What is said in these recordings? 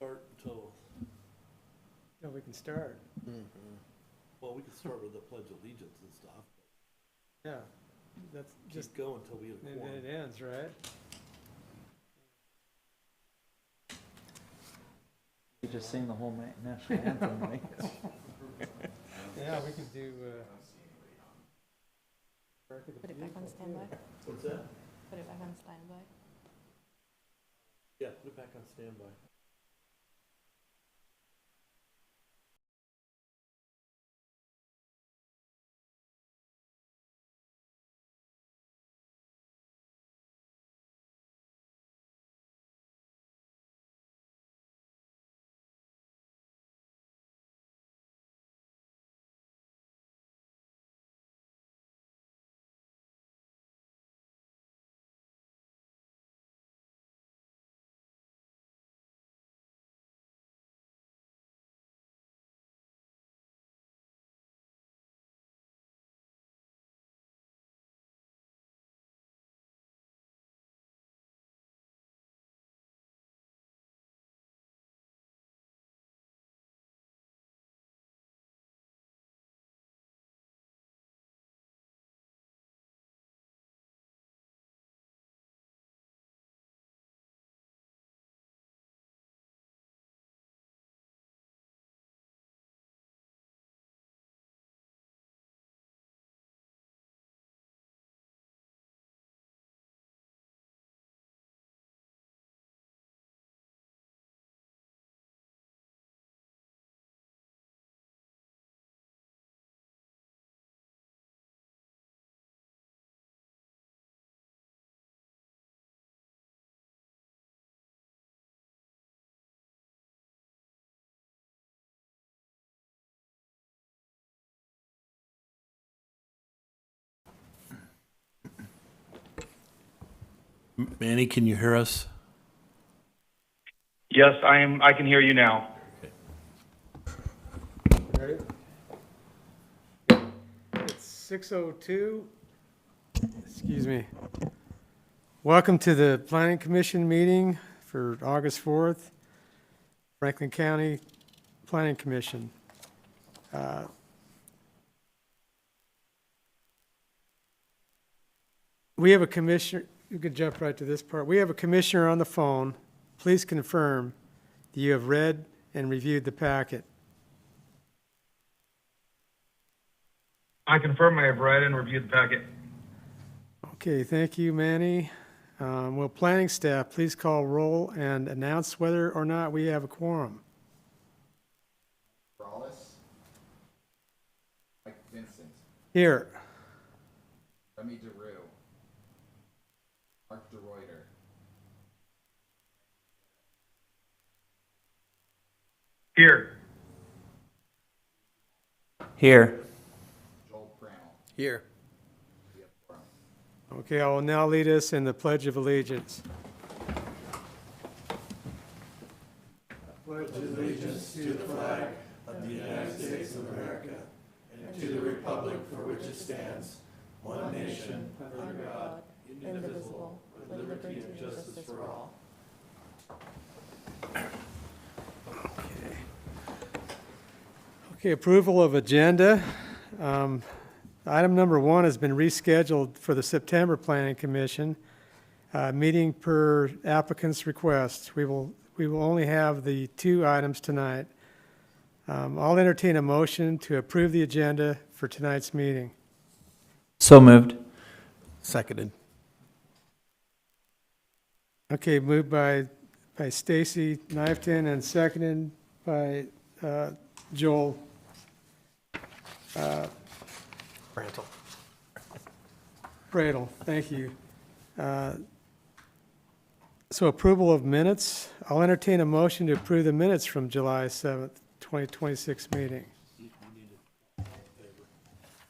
start until, Yeah, we can start. well, we can start with the Pledge of Allegiance and stuff. Yeah, that's just, Just go until we get a and then quorum. it ends, right? You just sing the whole national anthem, right? Yeah, we could do, Put it back on standby. What's that? Put it back on standby. Yeah, put it back on standby. Manny, can you hear us? Yes, I can hear you now. ready? It's 6:02. Excuse me. Welcome to the Planning Commission meeting for August 4th, Franklin County Planning Commission. We have a commissioner, you could jump right to this part. We have a commissioner on the phone. Please confirm that you have read and reviewed the packet. I confirm I have read and reviewed the packet. Okay, thank you, Manny. Will planning staff please call roll and announce whether or not we have a quorum? Brawlis. Mike Vincent. Here. Remy DeRue. Mark DeReuter. Here. Here. Joel Crannell. Here. We have quorum. Okay, I will now lead us in the Pledge of Allegiance. Under God, indivisible, with liberty and justice for all. Okay, approval of agenda. Item number 1 has been rescheduled for the September Planning Commission, meeting per applicant's request. We will only have the 2 items tonight. I'll entertain a motion to approve the agenda for tonight's meeting. So moved. Seconded. Okay, moved by Stacy Knifton and seconded by Joel Brantle. Bradle. Thank you. So approval of minutes. I'll entertain a motion to approve the minutes from July 7th, 2026 meeting.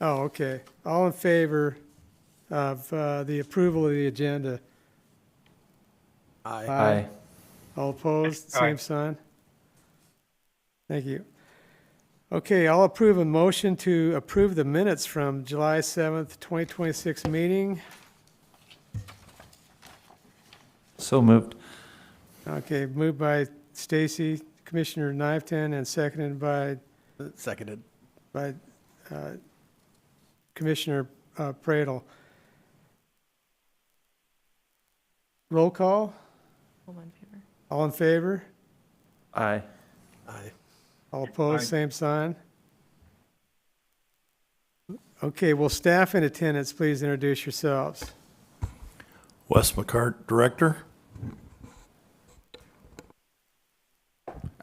Oh, okay. All in favor of the approval of the agenda? Aye. Aye. All opposed, Aye. same sign? Thank you. Okay, I'll approve a motion to approve the minutes from July 7th, 2026 meeting. So moved. Okay, moved by Stacy, Commissioner Kniveton, and seconded by Seconded. Commissioner Pradel. Roll call. All in favor? All in favor? Aye. Aye. All opposed, Aye. same sign. Okay, will staff in attendance please introduce yourselves? Wes McCart, Director.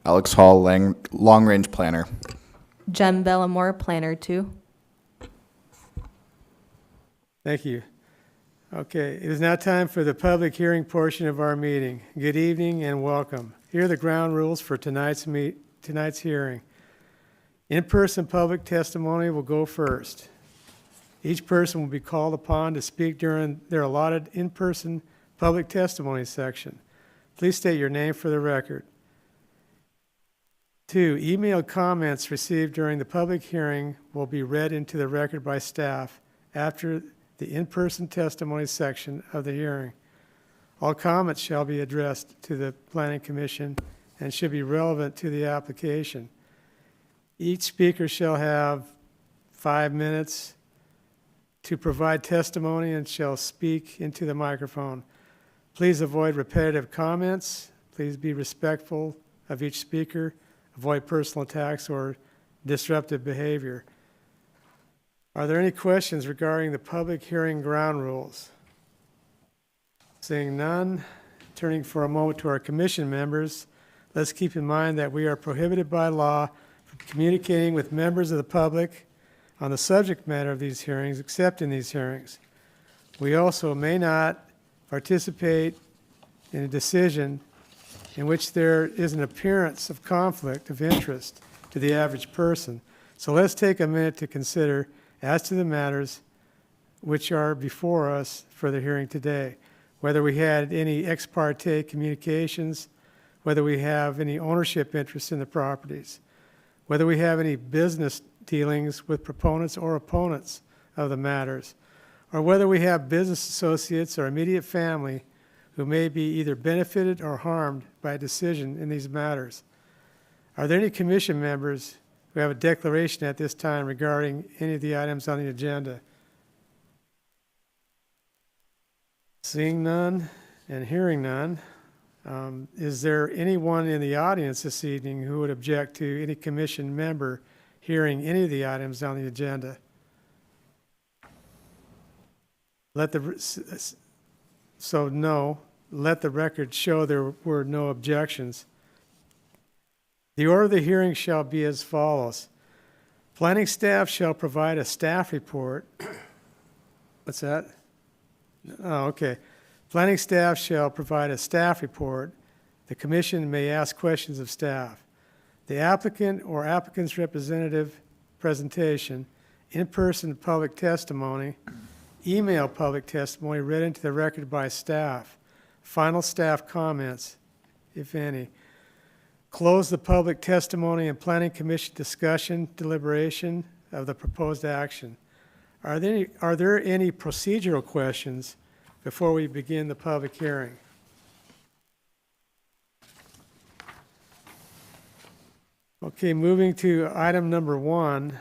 Alex Hall, Long Range Planner. Jem Bellamore, Planner 2. Thank you. Okay, it is now time for the public hearing portion of our meeting. Good evening and welcome. Here are the ground rules for tonight's hearing. In-person public testimony will go first. Each person will be called upon to speak during their allotted in-person public testimony section. Please state your name for the record. 2, emailed comments received during the public hearing will be read into the record by staff after the in-person testimony section of the hearing. All comments shall be addressed to the Planning Commission and should be relevant to the application. Each speaker shall have 5 minutes to provide testimony and shall speak into the microphone. Please avoid repetitive comments. Please be respectful of each speaker. Avoid personal attacks or disruptive behavior. Are there any questions regarding the public hearing ground rules? Seeing none, turning for a moment to our commission members, let's keep in mind that we are prohibited by law from communicating with members of the public on the subject matter of these hearings, except in these hearings. We also may not participate in a decision in which there is an appearance of conflict of interest to the average person. So let's take a minute to consider as to the matters which are before us for the hearing today, whether we had any ex parte communications, whether we have any ownership interest in the properties, whether we have any business dealings with proponents or opponents of the matters, or whether we have business associates or immediate family who may be either benefited or harmed by a decision in these matters. Are there any commission members who have a declaration at this time regarding any of the items on the agenda? Seeing none and hearing none, is there anyone in the audience this evening who would object to any commission member hearing any of the items on the agenda? Let the record show there were no objections. The order of the hearing shall be as follows. Planning staff shall provide a staff report. What's that? Oh, okay. Planning staff shall provide a staff report. The commission may ask questions of staff. The applicant or applicant's representative presentation, in-person public testimony, email public testimony read into the record by staff, final staff comments, if any. Close the public testimony and planning commission discussion, deliberation of the proposed action. Are there any procedural questions before we begin the public hearing? Okay, moving to item number 1,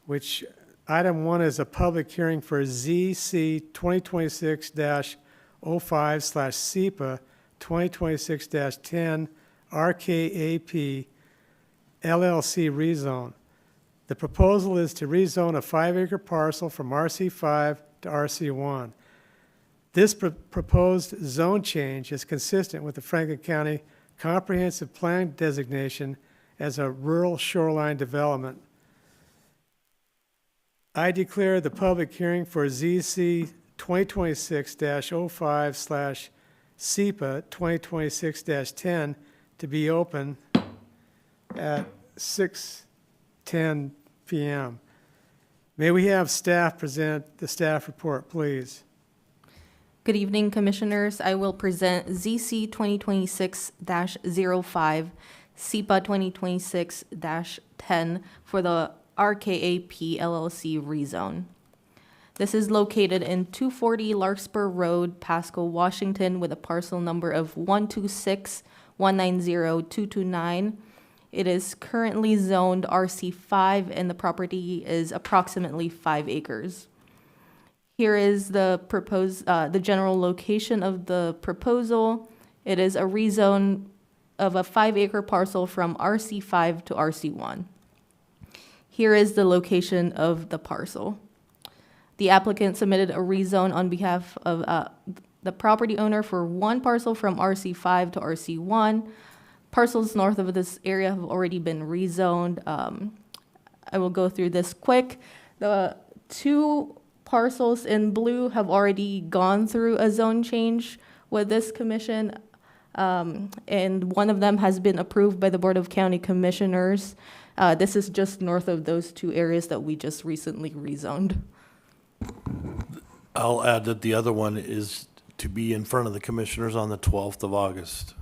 which item 1 is a public hearing for ZC 2026-05/SEPA 2026-10 RKAP LLC rezone. The proposal is to rezone a 5-acre parcel from RC5 to RC1. This proposed zone change is consistent with the Franklin County Comprehensive Plan designation as a rural shoreline development. I declare the public hearing for ZC 2026-05/SEPA 2026-10 to be open at 6:10 p.m. May we have staff present the staff report, please? Good evening, Commissioners. I will present ZC 2026-05, SEPA 2026-10 for the RKAP LLC rezone. This is located in 240 Larkspur Road, Pasco, Washington, with a parcel number of 126 190229. It is currently zoned RC5 and the property is approximately 5 acres. Here is the the general location of the proposal. It is a rezone of a 5-acre parcel from RC5 to RC1. Here is the location of the parcel. The applicant submitted a rezone on behalf of the property owner for one parcel from RC5 to RC1. Parcels north of this area have already been rezoned. I will go through this quick. The 2 parcels in blue have already gone through a zone change with this commission, and one of them has been approved by the Board of County Commissioners. This is just north of those 2 areas that we just recently rezoned. I'll add that the other one is to be in front of the commissioners on the 12th of August.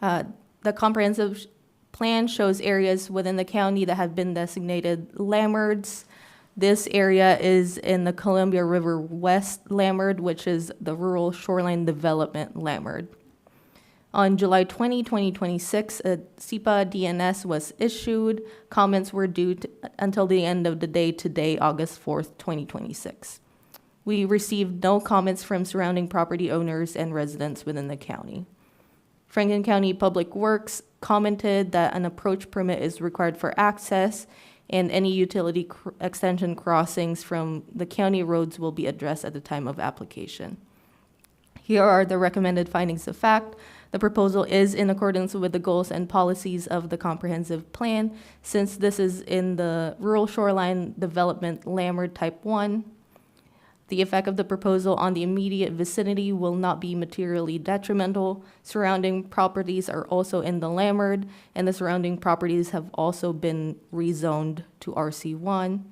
The comprehensive plan shows areas within the county that have been designated LAMERDs. This area is in the Columbia River West LAMERD, which is the Rural Shoreline Development LAMERD. On July 20, 2026, a SEPA DNS was issued. Comments were due until the end of the day today, August 4th, 2026. We received no comments from surrounding property owners and residents within the county. Franklin County Public Works commented that an approach permit is required for access, and any utility extension crossings from the county roads will be addressed at the time of application. Here are the recommended findings of fact. The proposal is in accordance with the goals and policies of the comprehensive plan, since this is in the Rural Shoreline Development LAMERD Type 1. The effect of the proposal on the immediate vicinity will not be materially detrimental. Surrounding properties are also in the LAMERD, and the surrounding properties have also been rezoned to RC1.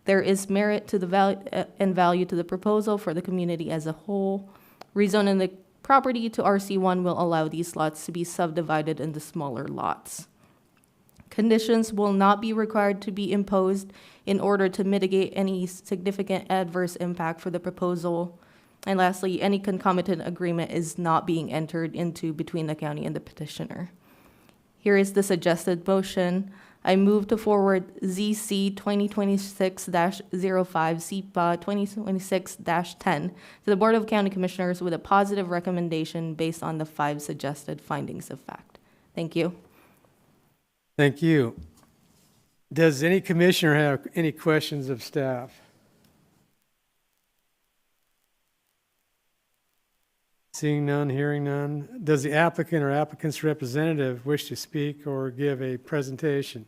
There is merit to the value to the proposal for the community as a whole. Rezoning the property to RC1 will allow these lots to be subdivided into smaller lots. Conditions will not be required to be imposed in order to mitigate any significant adverse impact for the proposal. And lastly, any concomitant agreement is not being entered into between the county and the petitioner. Here is the suggested motion. I move to forward ZC 2026-05 SEPA 2026-10 to the Board of County Commissioners with a positive recommendation based on the 5 suggested findings of fact. Thank you. Thank you. Does any commissioner have any questions of staff? Seeing none, hearing none. Does the applicant or applicant's representative wish to speak or give a presentation?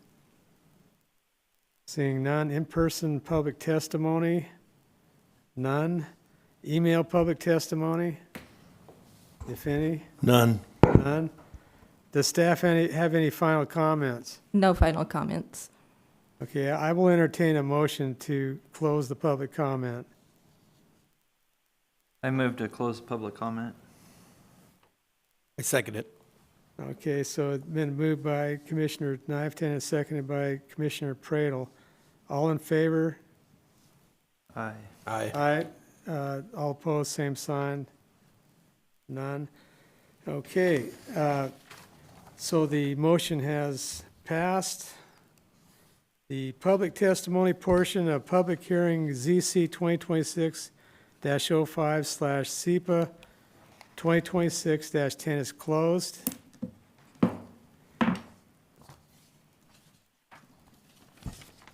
Seeing none. In-person public testimony? None. Email public testimony, if any? None. None. Does staff have any final comments? No final comments. Okay, I will entertain a motion to close the public comment. I move to close public comment. I second it. Okay, so it's been moved by Commissioner Knifton and seconded by Commissioner Pradle. All in favor? Aye. Aye. Aye. All opposed, same sign. None. Okay, so the motion has passed. The public testimony portion of public hearing ZC 2026-05/SEPA 2026-10 is closed.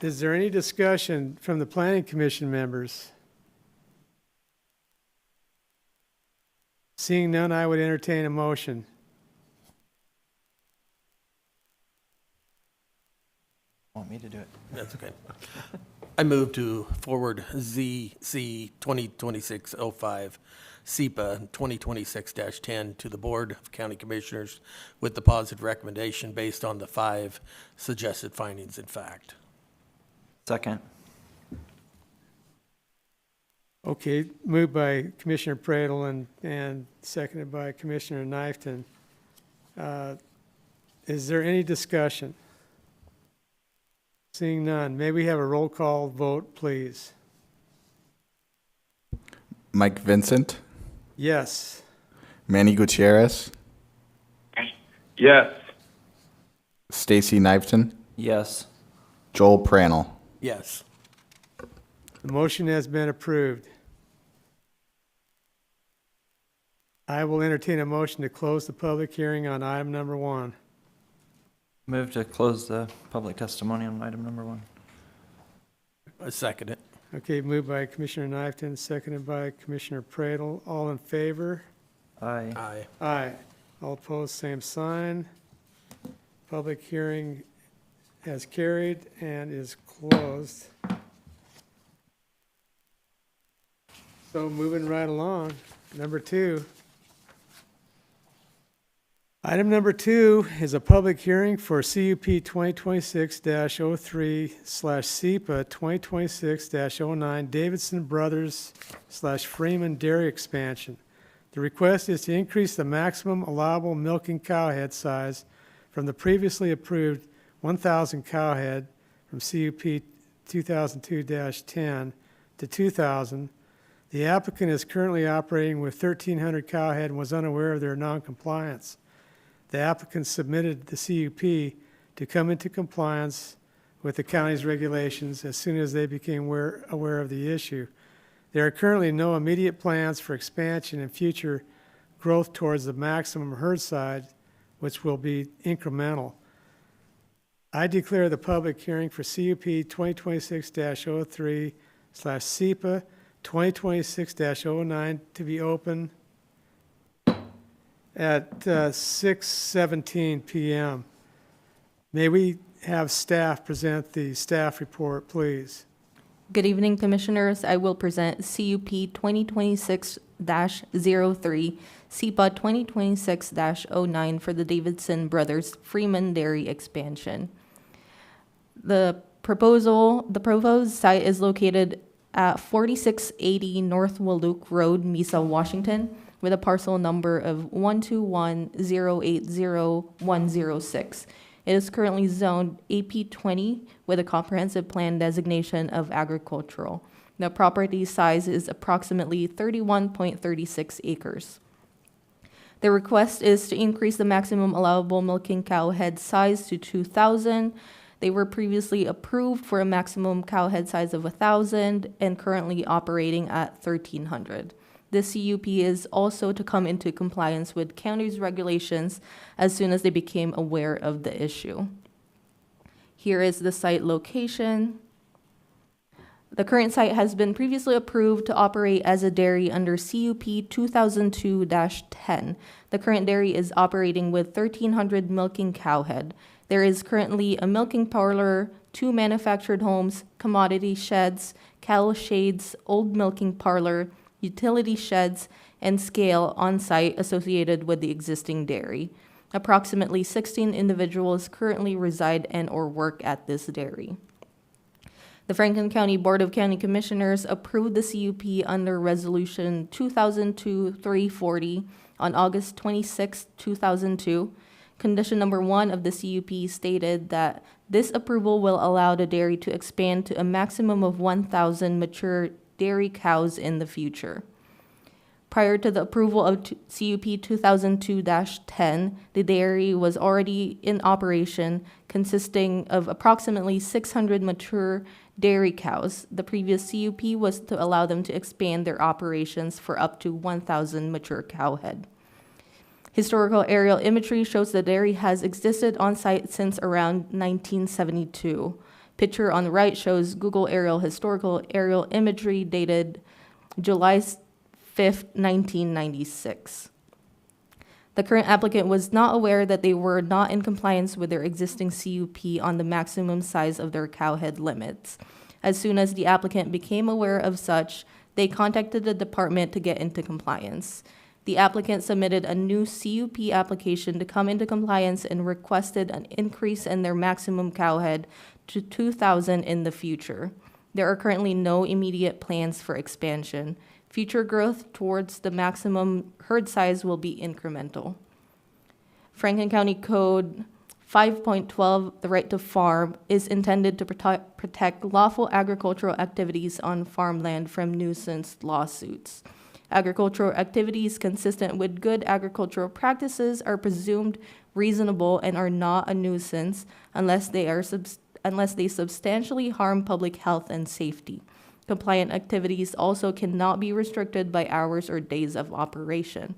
Is there any discussion from the Planning Commission members? Seeing none, I would entertain a motion. Want me to do it? That's okay. I move to forward ZC 2026-05 SEPA 2026-10 to the Board of County Commissioners with the positive recommendation based on the 5 suggested findings in fact. Second. Okay, moved by Commissioner Pradle and seconded by Commissioner Knifton. Is there any discussion? Seeing none, may we have a roll call vote, please? Mike Vincent, Yes. Manny Gutierrez, Yes. Stacy Knifton, Yes. Joel Prannell. Yes. The motion has been approved. I will entertain a motion to close the public hearing on item number 1. Move to close the public testimony on item number 1. I second it. Okay, moved by Commissioner Knifton, seconded by Commissioner Pradel. All in favor? Aye. Aye. Aye. All opposed, same sign. Public hearing has carried and is closed. So moving right along, number 2. Item number 2 is a public hearing for CUP 2026-03/SEPA 2026-09 Davidson Brothers/Freeman Dairy Expansion. The request is to increase the maximum allowable milking cow head size from the previously approved 1,000 cow head from CUP 2002-10 to 2,000. The applicant is currently operating with 1,300 cow head and was unaware of their noncompliance. The applicant submitted the CUP to come into compliance with the county's regulations as soon as they became aware of the issue. There are currently no immediate plans for expansion and future growth towards the maximum herd size, which will be incremental. I declare the public hearing for CUP 2026-03/SEPA 2026-09 to be open at 6:17 p.m. May we have staff present the staff report, please? Good evening, Commissioners. I will present CUP 2026-03, SEPA 2026-09 for the Davidson Brothers Freeman Dairy Expansion. The proposed site is located at 4680 North Walook Road, Mesa, Washington, with a parcel number of 121080106. It is currently zoned AP20 with a comprehensive plan designation of agricultural. The property size is approximately 31.36 acres. The request is to increase the maximum allowable milking cow head size to 2,000. They were previously approved for a maximum cow head size of 1,000 and currently operating at 1,300. The CUP is also to come into compliance with county's regulations as soon as they became aware of the issue. Here is the site location. The current site has been previously approved to operate as a dairy under CUP 2002-10. The current dairy is operating with 1,300 milking cow head. There is currently a milking parlor, 2 manufactured homes, commodity sheds, cattle shades, old milking parlor, utility sheds, and scale on site associated with the existing dairy. Approximately 16 individuals currently reside and or work at this dairy. The Franklin County Board of County Commissioners approved the CUP under Resolution 2002-340 on August 26, 2002. Condition number 1 of the CUP stated that this approval will allow the dairy to expand to a maximum of 1,000 mature dairy cows in the future. Prior to the approval of CUP 2002-10, the dairy was already in operation, consisting of approximately 600 mature dairy cows. The previous CUP was to allow them to expand their operations for up to 1,000 mature cow head. Historical aerial imagery shows the dairy has existed on site since around 1972. Picture on the right shows Google historical aerial imagery dated July 5th, 1996. The current applicant was not aware that they were not in compliance with their existing CUP on the maximum size of their cow head limits. As soon as the applicant became aware of such, they contacted the department to get into compliance. The applicant submitted a new CUP application to come into compliance and requested an increase in their maximum cow head to 2,000 in the future. There are currently no immediate plans for expansion. Future growth towards the maximum herd size will be incremental. Franklin County Code 5.12, the right to farm, is intended to protect lawful agricultural activities on farmland from nuisance lawsuits. Agricultural activities consistent with good agricultural practices are presumed reasonable and are not a nuisance unless they substantially harm public health and safety. Compliant activities also cannot be restricted by hours or days of operation.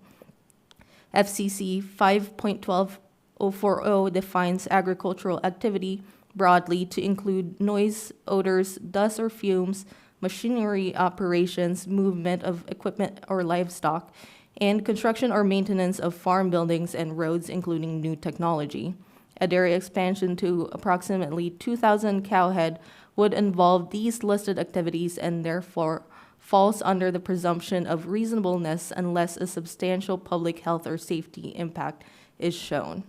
FCC 5.12040 defines agricultural activity broadly to include noise, odors, dust or fumes, machinery operations, movement of equipment or livestock, and construction or maintenance of farm buildings and roads, including new technology. A dairy expansion to approximately 2,000 cow head would involve these listed activities and therefore falls under the presumption of reasonableness unless a substantial public health or safety impact is shown.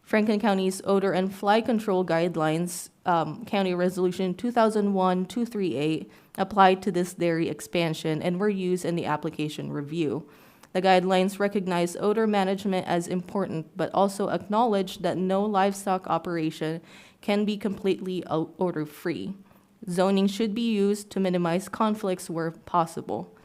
Franklin County's odor and fly control guidelines, County Resolution 2001-238, applied to this dairy expansion and were used in the application review. The guidelines recognize odor management as important, but also acknowledge that no livestock operation can be completely odor-free. Zoning should be used to minimize conflicts where possible.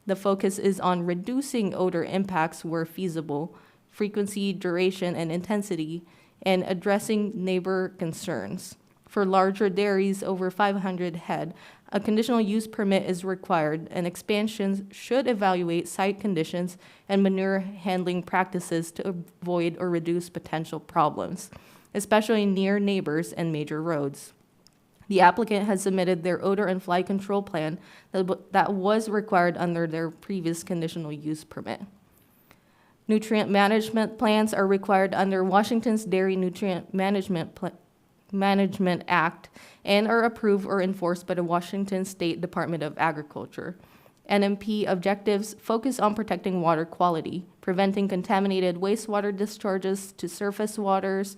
The focus is on reducing odor impacts where feasible, frequency, duration, and intensity, and addressing neighbor concerns. For larger dairies over 500 head, a conditional use permit is required, and expansions should evaluate site conditions and manure handling practices to avoid or reduce potential problems, especially near neighbors and major roads. The applicant has submitted their odor and fly control plan that was required under their previous conditional use permit. Nutrient management plans are required under Washington's Dairy Nutrient Management Act and are approved or enforced by the Washington State Department of Agriculture. NMP objectives focus on protecting water quality, preventing contaminated wastewater discharges to surface waters,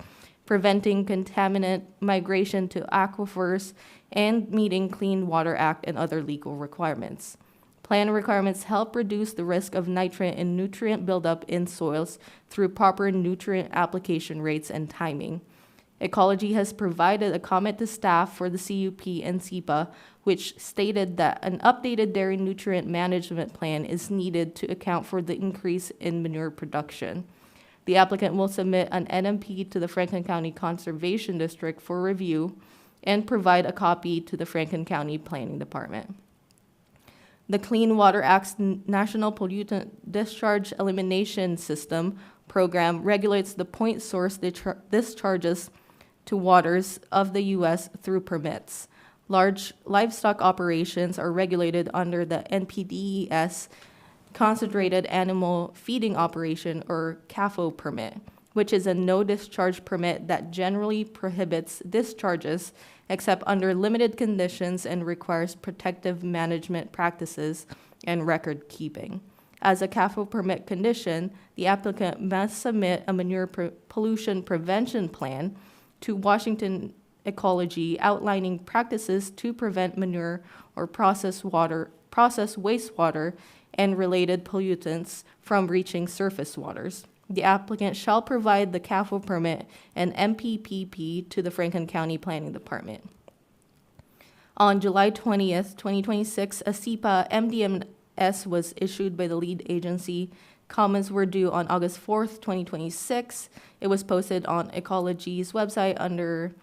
preventing contaminant migration to aquifers, and meeting Clean Water Act and other legal requirements. Plan requirements help reduce the risk of nitrate and nutrient buildup in soils through proper nutrient application rates and timing. Ecology has provided a comment to staff for the CUP and SEPA, which stated that an updated dairy nutrient management plan is needed to account for the increase in manure production. The applicant will submit an NMP to the Franklin County Conservation District for review and provide a copy to the Franklin County Planning Department. The Clean Water Act's National Pollutant Discharge Elimination System program regulates the point source discharges to waters of the U.S. through permits. Large livestock operations are regulated under the NPDES Concentrated Animal Feeding Operation, or CAFO permit, which is a no-discharge permit that generally prohibits discharges except under limited conditions and requires protective management practices and record keeping. As a CAFO permit condition, the applicant must submit a manure pollution prevention plan to Washington Ecology outlining practices to prevent manure or processed wastewater and related pollutants from reaching surface waters. The applicant shall provide the CAFO permit and MPPP to the Franklin County Planning Department. On July 20th, 2026, a SEPA MDMS was issued by the lead agency. Comments were due on August 4th, 2026. It was posted on Ecology's website under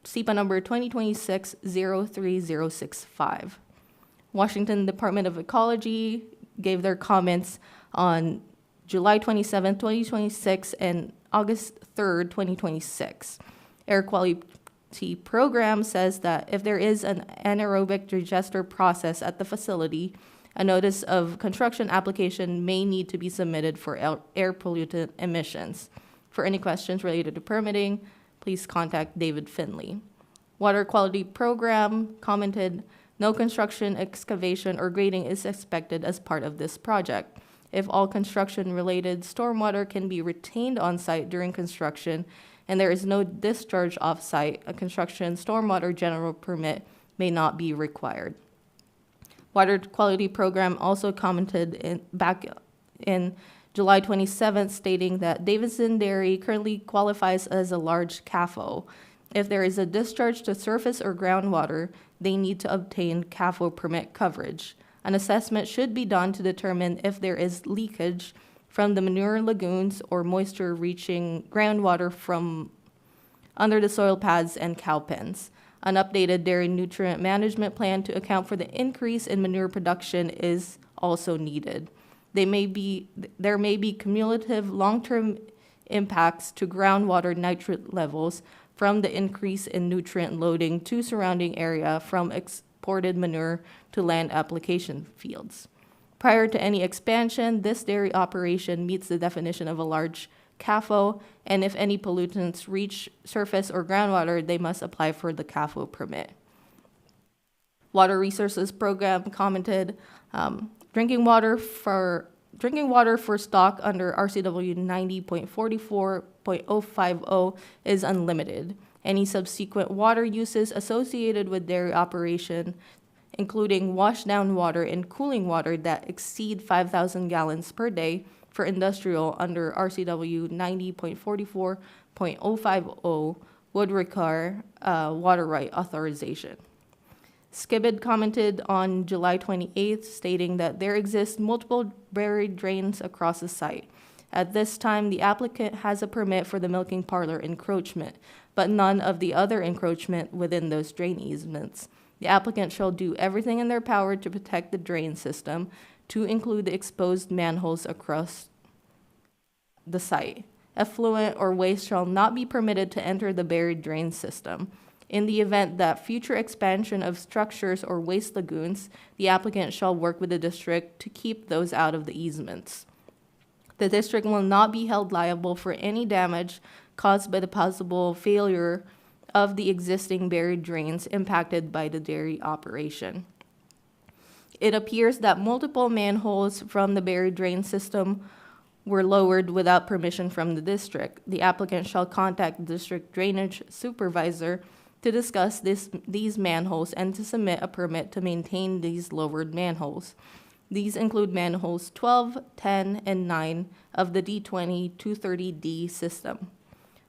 SEPA number 2026-03065. Washington Department of Ecology gave their comments on July 27, 2026 and August 3rd, 2026. Air Quality Program says that if there is an anaerobic digester process at the facility, a notice of construction application may need to be submitted for air pollutant emissions. For any questions related to permitting, please contact David Finley. Water Quality Program commented, no construction, excavation, or grading is expected as part of this project. If all construction-related stormwater can be retained on-site during construction and there is no discharge off-site, a construction stormwater general permit may not be required. Water Quality Program also commented back in July 27th, stating that Davidson Dairy currently qualifies as a large CAFO. If there is a discharge to surface or groundwater, they need to obtain CAFO permit coverage. An assessment should be done to determine if there is leakage from the manure lagoons or moisture reaching groundwater from under the soil pads and cow pens. An updated dairy nutrient management plan to account for the increase in manure production is also needed. There may be cumulative long-term impacts to groundwater nitrate levels from the increase in nutrient loading to surrounding area from exported manure to land application fields. Prior to any expansion, this dairy operation meets the definition of a large CAFO, and if any pollutants reach surface or groundwater, they must apply for the CAFO permit. Water Resources Program commented, drinking water for stock under RCW 90.44.050 is unlimited. Any subsequent water uses associated with dairy operation, including washdown water and cooling water that exceed 5,000 gallons per day for industrial under RCW 90.44.050 would require water right authorization. Skibid commented on July 28th, stating that there exist multiple buried drains across the site. At this time, the applicant has a permit for the milking parlor encroachment, but none of the other encroachment within those drain easements. The applicant shall do everything in their power to protect the drain system, to include the exposed manholes across the site. Effluent or waste shall not be permitted to enter the buried drain system. In the event that future expansion of structures or waste lagoons, the applicant shall work with the district to keep those out of the easements. The district will not be held liable for any damage caused by the possible failure of the existing buried drains impacted by the dairy operation. It appears that multiple manholes from the buried drain system were lowered without permission from the district. The applicant shall contact the district drainage supervisor to discuss these manholes and to submit a permit to maintain these lowered manholes. These include manholes 12, 10, and 9 of the D20-230D system.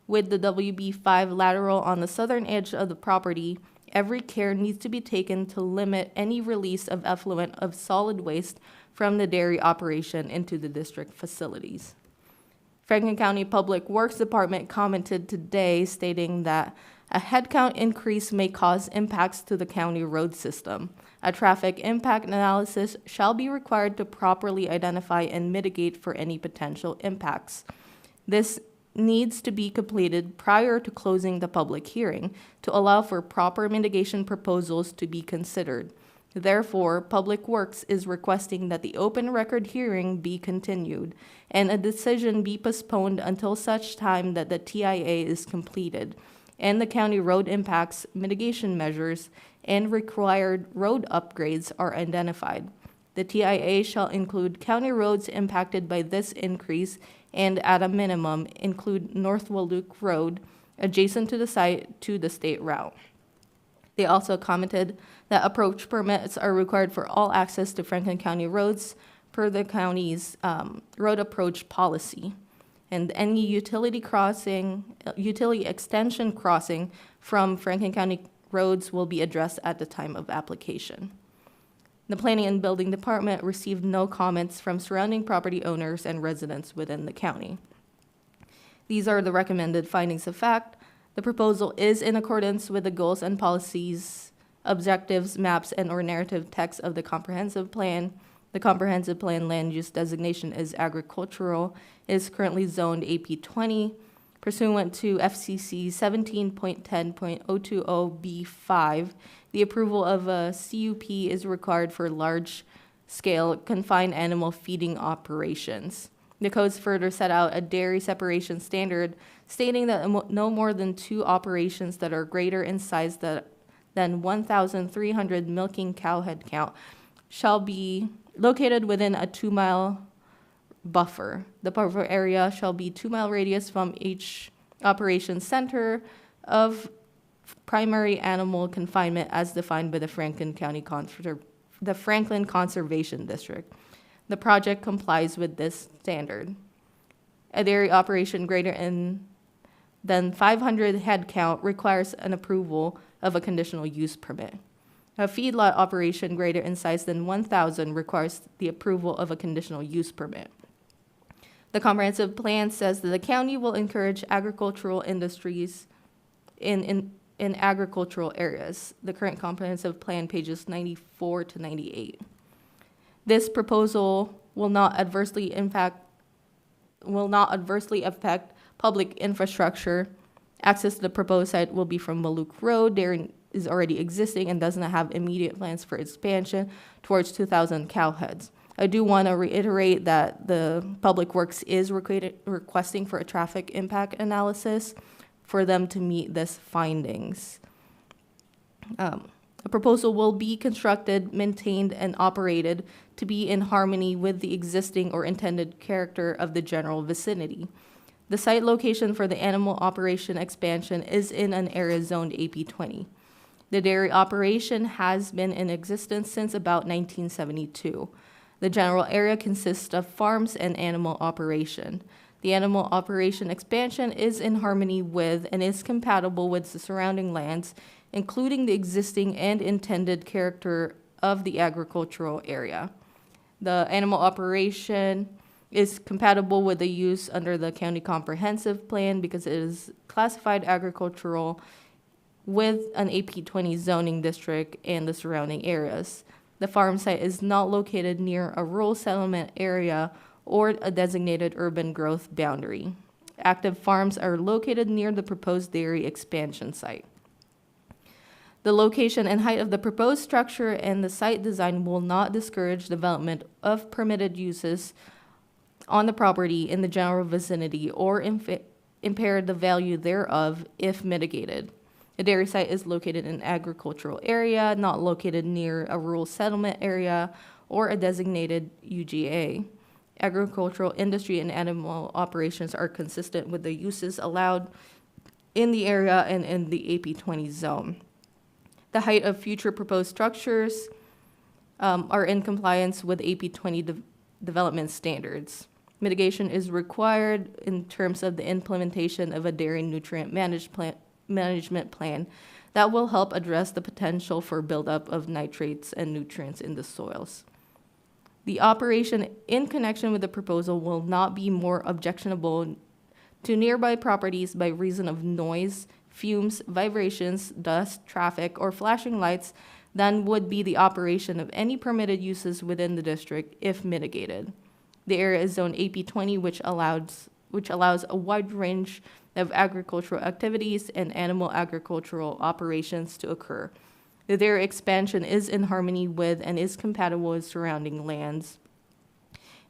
With the WB5 lateral on the southern edge of the property, every care needs to be taken to limit any release of effluent of solid waste from the dairy operation into the district facilities. Franklin County Public Works Department commented today stating that a headcount increase may cause impacts to the county road system. A traffic impact analysis shall be required to properly identify and mitigate for any potential impacts. This needs to be completed prior to closing the public hearing to allow for proper mitigation proposals to be considered. Therefore, Public Works is requesting that the open record hearing be continued and a decision be postponed until such time that the TIA is completed and the county road impacts mitigation measures and required road upgrades are identified. The TIA shall include county roads impacted by this increase and at a minimum include North Walook Road adjacent to the site to the state route. They also commented that approach permits are required for all access to Franklin County roads per the county's road approach policy. And any utility extension crossing from Franklin County roads will be addressed at the time of application. The Planning and Building Department received no comments from surrounding property owners and residents within the county. These are the recommended findings of fact. The proposal is in accordance with the goals and policies, objectives, maps, and/or narrative text of the comprehensive plan. The comprehensive plan land use designation is agricultural, is currently zoned AP20, pursuant to FCC 17.10.020B5. The approval of a CUP is required for large-scale confined animal feeding operations. The codes further set out a dairy separation standard stating that no more than 2 operations that are greater in size than 1,300 milking cow head count shall be located within a 2-mile buffer. The buffer area shall be 2-mile radius from each operation center of primary animal confinement as defined by the Franklin Conservation District. The project complies with this standard. A dairy operation greater than 500 head count requires an approval of a conditional use permit. A feedlot operation greater in size than 1,000 requires the approval of a conditional use permit. The comprehensive plan says that the county will encourage agricultural industries in agricultural areas. The current comprehensive plan, pages 94 to 98. This proposal will not adversely affect public infrastructure. Access to the proposed site will be from Malouk Road. There is already existing and does not have immediate plans for expansion towards 2,000 cow heads. I do want to reiterate that the Public Works is requesting for a traffic impact analysis for them to meet these findings. A proposal will be constructed, maintained, and operated to be in harmony with the existing or intended character of the general vicinity. The site location for the animal operation expansion is in an area zoned AP20. The dairy operation has been in existence since about 1972. The general area consists of farms and animal operation. The animal operation expansion is in harmony with and is compatible with the surrounding lands, including the existing and intended character of the agricultural area. The animal operation is compatible with the use under the county comprehensive plan because it is classified agricultural with an AP20 zoning district and the surrounding areas. The farm site is not located near a rural settlement area or a designated urban growth boundary. Active farms are located near the proposed dairy expansion site. The location and height of the proposed structure and the site design will not discourage development of permitted uses on the property in the general vicinity or impair the value thereof if mitigated. The dairy site is located in an agricultural area, not located near a rural settlement area or a designated UGA. Agricultural industry and animal operations are consistent with the uses allowed in the area and in the AP20 zone. The height of future proposed structures are in compliance with AP20 development standards. Mitigation is required in terms of the implementation of a dairy nutrient management plan that will help address the potential for buildup of nitrates and nutrients in the soils. The operation in connection with the proposal will not be more objectionable to nearby properties by reason of noise, fumes, vibrations, dust, traffic, or flashing lights than would be the operation of any permitted uses within the district if mitigated. The area is zone AP20, which allows a wide range of agricultural activities and animal agricultural operations to occur. The dairy expansion is in harmony with and is compatible with surrounding lands.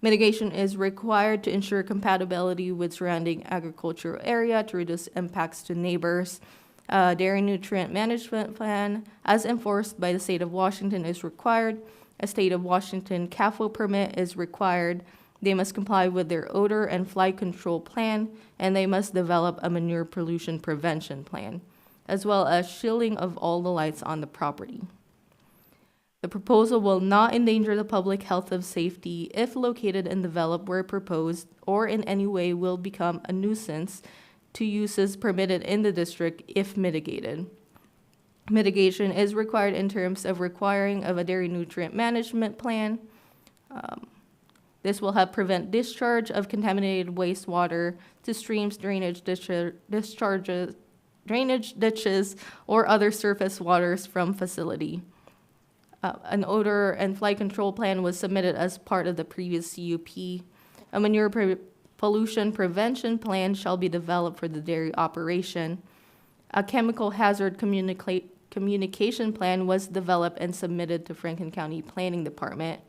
Mitigation is required to ensure compatibility with surrounding agricultural area to reduce impacts to neighbors. Dairy nutrient management plan, as enforced by the state of Washington, is required. A state of Washington CAFO permit is required. They must comply with their odor and fly control plan, and they must develop a manure pollution prevention plan, as well as shielding of all the lights on the property. The proposal will not endanger the public health or safety if located and developed where proposed, or in any way will become a nuisance to uses permitted in the district if mitigated. Mitigation is required in terms of requiring of a dairy nutrient management plan. This will help prevent discharge of contaminated wastewater to streams, drainage ditches, or other surface waters from facility. An odor and fly control plan was submitted as part of the previous CUP. A manure pollution prevention plan shall be developed for the dairy operation. A chemical hazard communication plan was developed and submitted to Franklin County Planning Department.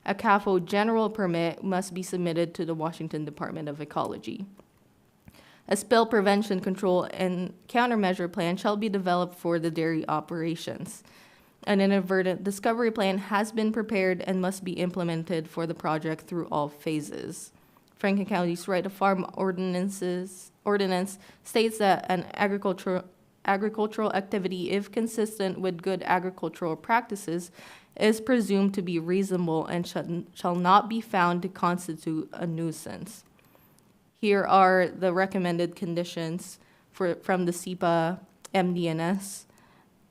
A CAFO general permit must be submitted to the Washington Department of Ecology. A spill prevention control and countermeasure plan shall be developed for the dairy operations. An inadvertent discovery plan has been prepared and must be implemented for the project through all phases. Franklin County's right to farm ordinance states that an agricultural activity, if consistent with good agricultural practices, is presumed to be reasonable and shall not be found to constitute a nuisance. Here are the recommended conditions from the SEPA MDNS.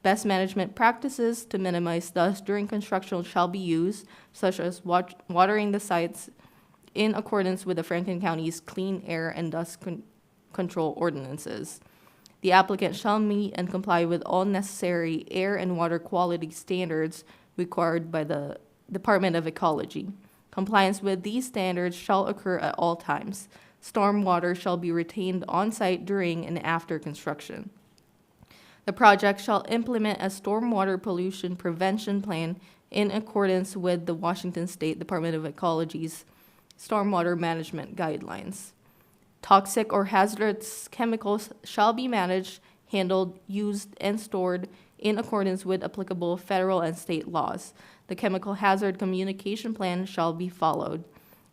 Best management practices to minimize dust during construction shall be used, such as watering the sites in accordance with the Franklin County's clean air and dust control ordinances. The applicant shall meet and comply with all necessary air and water quality standards required by the Department of Ecology. Compliance with these standards shall occur at all times. Stormwater shall be retained on-site during and after construction. The project shall implement a stormwater pollution prevention plan in accordance with the Washington State Department of Ecology's stormwater management guidelines. Toxic or hazardous chemicals shall be managed, handled, used, and stored in accordance with applicable federal and state laws. The chemical hazard communication plan shall be followed.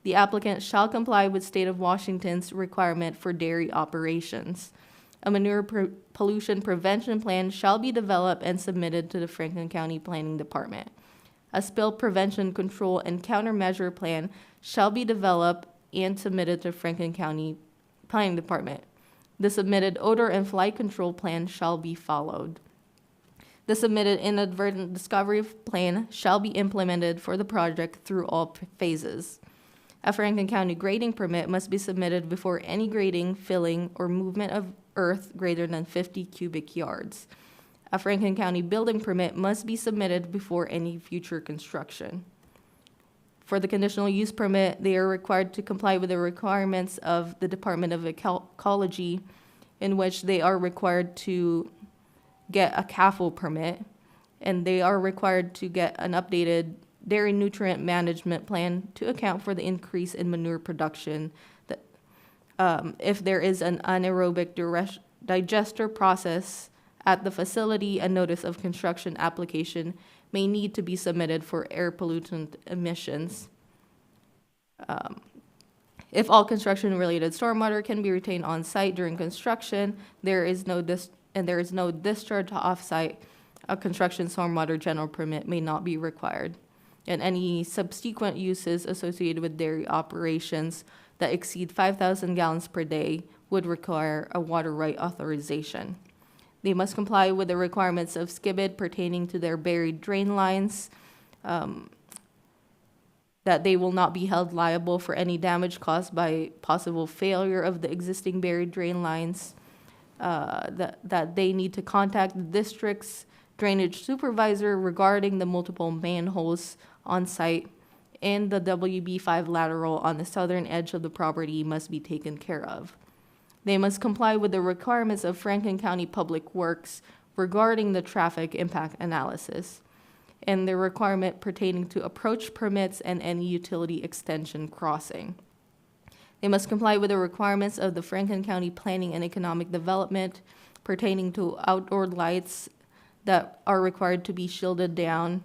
The applicant shall comply with State of Washington's requirement for dairy operations. A manure pollution prevention plan shall be developed and submitted to the Franklin County Planning Department. A spill prevention control and countermeasure plan shall be developed and submitted to Franklin County Planning Department. The submitted odor and flight control plan shall be followed. The submitted inadvertent discovery plan shall be implemented for the project through all phases. A Franklin County grading permit must be submitted before any grading, filling, or movement of earth greater than 50 cubic yards. A Franklin County building permit must be submitted before any future construction. For the conditional use permit, they are required to comply with the requirements of the Department of Ecology, in which they are required to get a CAFO permit, and they are required to get an updated dairy nutrient management plan to account for the increase in manure production. If there is an anaerobic digester process at the facility, a notice of construction application may need to be submitted for air pollutant emissions. If all construction-related stormwater can be retained on-site during construction, there is no discharge off-site, a construction stormwater general permit may not be required. And any subsequent uses associated with dairy operations that exceed 5,000 gallons per day would require a water right authorization. They must comply with the requirements of SCBID pertaining to their buried drain lines, that they will not be held liable for any damage caused by possible failure of the existing buried drain lines, that they need to contact the district's drainage supervisor regarding the multiple manholes on site, and the WB5 lateral on the southern edge of the property must be taken care of. They must comply with the requirements of Franklin County Public Works regarding the traffic impact analysis, and the requirement pertaining to approach permits and any utility extension crossing. They must comply with the requirements of the Franklin County Planning and Economic Development pertaining to outdoor lights that are required to be shielded down.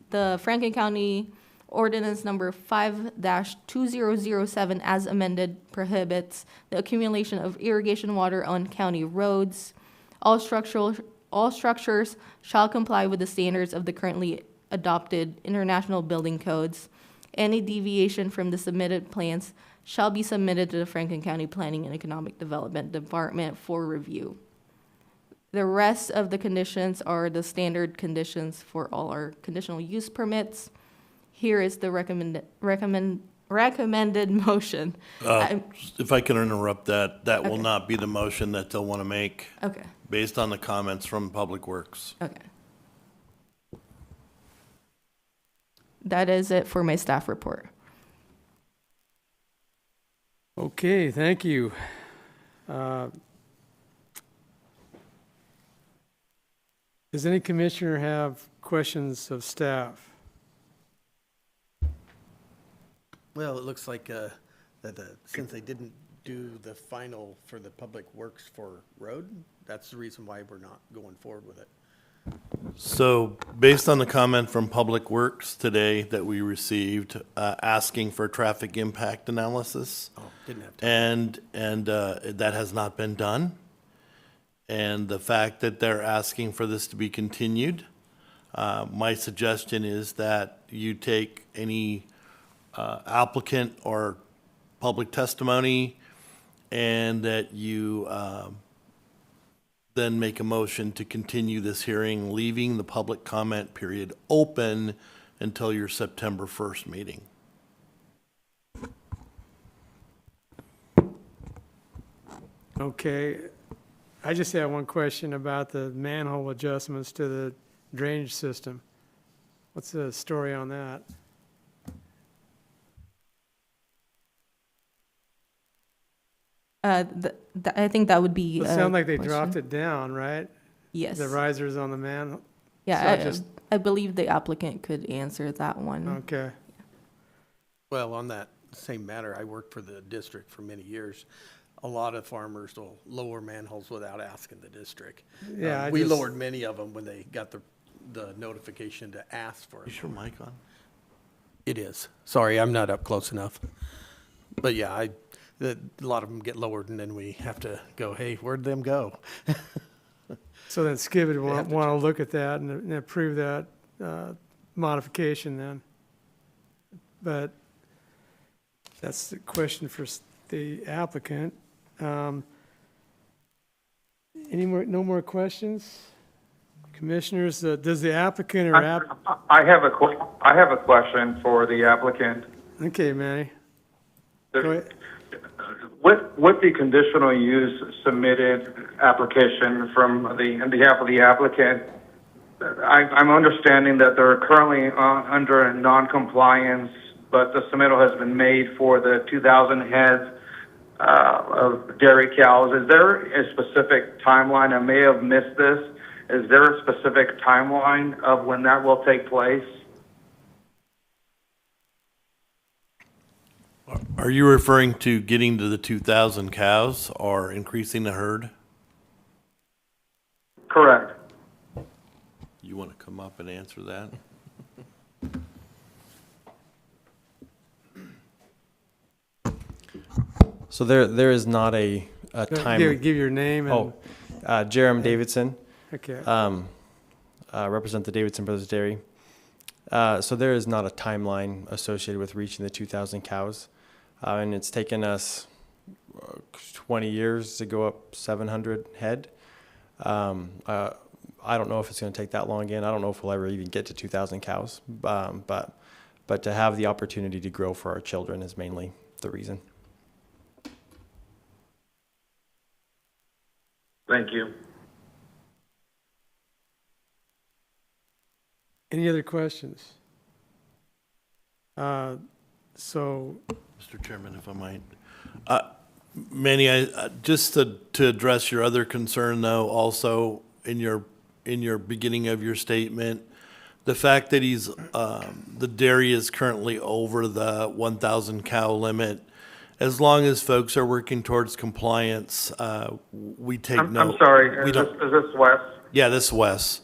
The Franklin County Ordinance Number 5-2007 as amended prohibits the accumulation of irrigation water on county roads. All structures shall comply with the standards of the currently adopted international building codes. Any deviation from the submitted plans shall be submitted to the Franklin County Planning and Economic Development Department for review. The rest of the conditions are the standard conditions for all our conditional use permits. Here is the recommended motion. If I can interrupt that, that will Okay. not be the motion that they'll want to make Okay, based on the comments from Public Works. okay. That is it for my staff report. Okay, thank you. Does any commissioner have questions of staff? Well, it looks like since they didn't do the final for the Public Works for road, that's the reason why we're not going forward with it. So based on the comment from Public Works today that we received, asking for traffic impact analysis, Didn't have time. and that has not been done. And the fact that they're asking for this to be continued, my suggestion is that you take any applicant or public testimony and that you then make a motion to continue this hearing, leaving the public comment period open until your September 1st meeting. Okay, I just have one question about the manhole adjustments to the drainage system. What's the story on that? I think that would be. It a sounded like they question. dropped it down, right? Yes. The risers on the manhole? Yeah, so just- I believe the applicant could answer that one. Okay, Well, on that same matter, I worked for the district for many years. A lot of farmers will lower manholes without asking the district. Yeah, I We just- lowered many of them when they got the notification to ask for it. Is your mic on? It is. Sorry, I'm not up close enough. But yeah, a lot of them get lowered and then we have to go, hey, where'd them go? so then Skip would have to want to look at that and approve that modification then. But that's the question for the applicant. Any more, no more questions? Commissioners, does the applicant or I have a question for the applicant. okay, Manny, go ahead. With the conditional use submitted application on behalf of the applicant, I'm understanding that they're currently under non-compliance, but the submittal has been made for the 2,000 heads of dairy cows. Is there a specific timeline? I may have missed this. Is there a specific timeline of when that will take place? Are you referring to getting to the 2,000 cows or increasing the herd? Correct. You want to come up and answer that? So there is not a time. Give your name and, Jerem Davidson, okay. represent the Davidson Brothers Dairy. So there is not a timeline associated with reaching the 2,000 cows. And it's taken us 20 years to go up 700 head. I don't know if it's going to take that long again. I don't know if we'll ever even get to 2,000 cows. But to have the opportunity to grow for our children is mainly the reason. Thank you. Any other questions? So, Mr. Chairman, if I might. Manny, just to address your other concern, though, also in your beginning of your statement, the fact that the dairy is currently over the 1,000 cow limit, as long as folks are working towards compliance, we take no. I'm sorry, we is don't- this Wes? Yeah, this is Wes.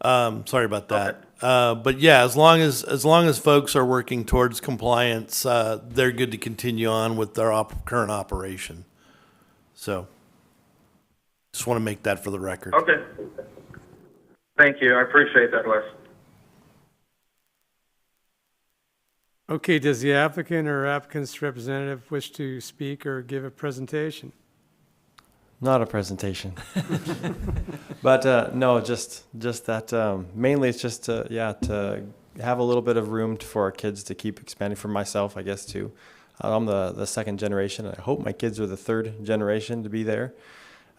Sorry about that. But yeah, as long as folks are working towards compliance, they're good to continue on with their current operation. So, just want to make that for the record. Okay. Thank you, I appreciate that, Wes. okay, does the applicant or applicant's representative wish to speak or give a presentation? Not a presentation. But no, just that mainly it's just to have a little bit of room for our kids to keep expanding, for myself, I guess, too. I'm the second generation. I hope my kids are the third generation to be there.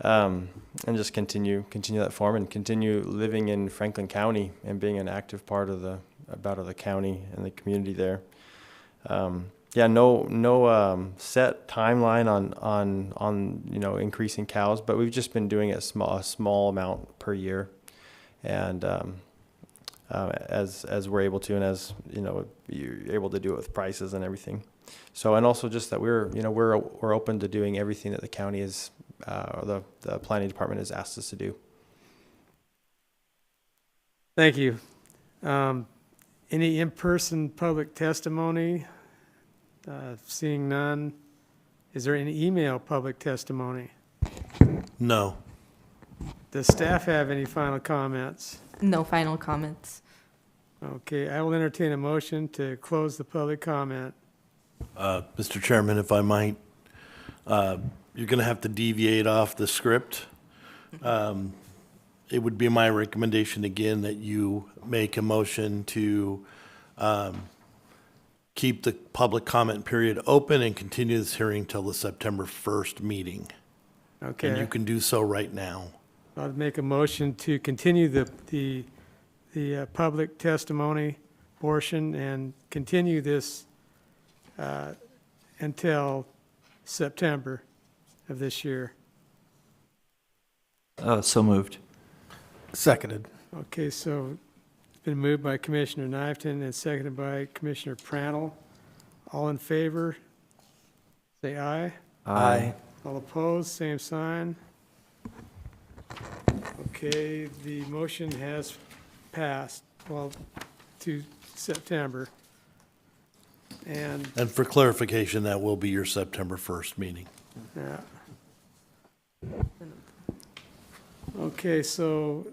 And just continue that form and continue living in Franklin County and being an active part of the county and the community there. No set timeline on increasing cows, but we've just been doing a small amount per year, and as we're able to, and as you're able to do it with prices and everything. So, and also just that we're open to doing everything that the county is, or the planning department has asked us to do. Thank you. Any in-person public testimony? Seeing none. Is there any email public testimony? No. Does staff have any final comments? No final comments. Okay, I will entertain a motion to close the public comment. Mr. Chairman, if I might, you're going to have to deviate off the script. it would be my recommendation again that you make a motion to keep the public comment period open and continue this hearing till the September 1st meeting. And you Okay, can do so right now. I'd make a motion to continue the public testimony portion and continue this until September of this year. So moved. Seconded. Okay, so it's been moved by Commissioner Knifton and seconded by Commissioner Prannell. All in favor, say aye. Aye. All opposed, same sign. Okay, the motion has passed, well, to September. And, And for clarification, that will be your September 1st meeting. yeah. Okay, so,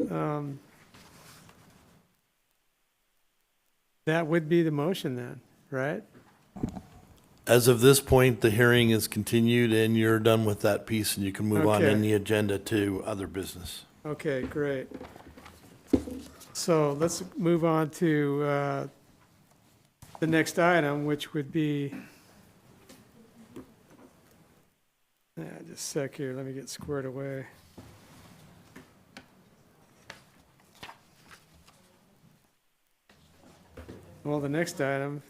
that would be the motion then, right? As of this point, the hearing is continued and you're done with that piece and you can move on Okay. in the agenda to other business. Okay, great. So let's move on to the next item, which would be, just a sec here, let me get squared away. Well, the next item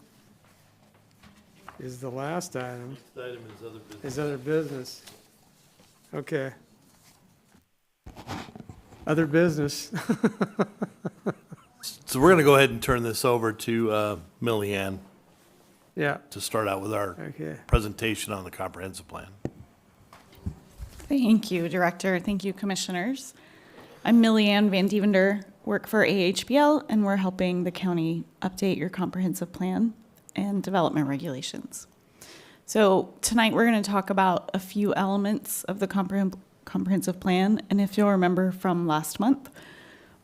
is the last item, Next item is other business. is other business. Okay. Other business. So we're going to go ahead and turn this over to Millie Ann Yeah, to start out with our okay. presentation on the comprehensive plan. Thank you, Director. Thank you, Commissioners. I'm Millie Ann Van Devender, work for AHBL, and we're helping the county update your comprehensive plan and development regulations. So tonight, we're going to talk about a few elements of the comprehensive plan, and if you'll remember from last month,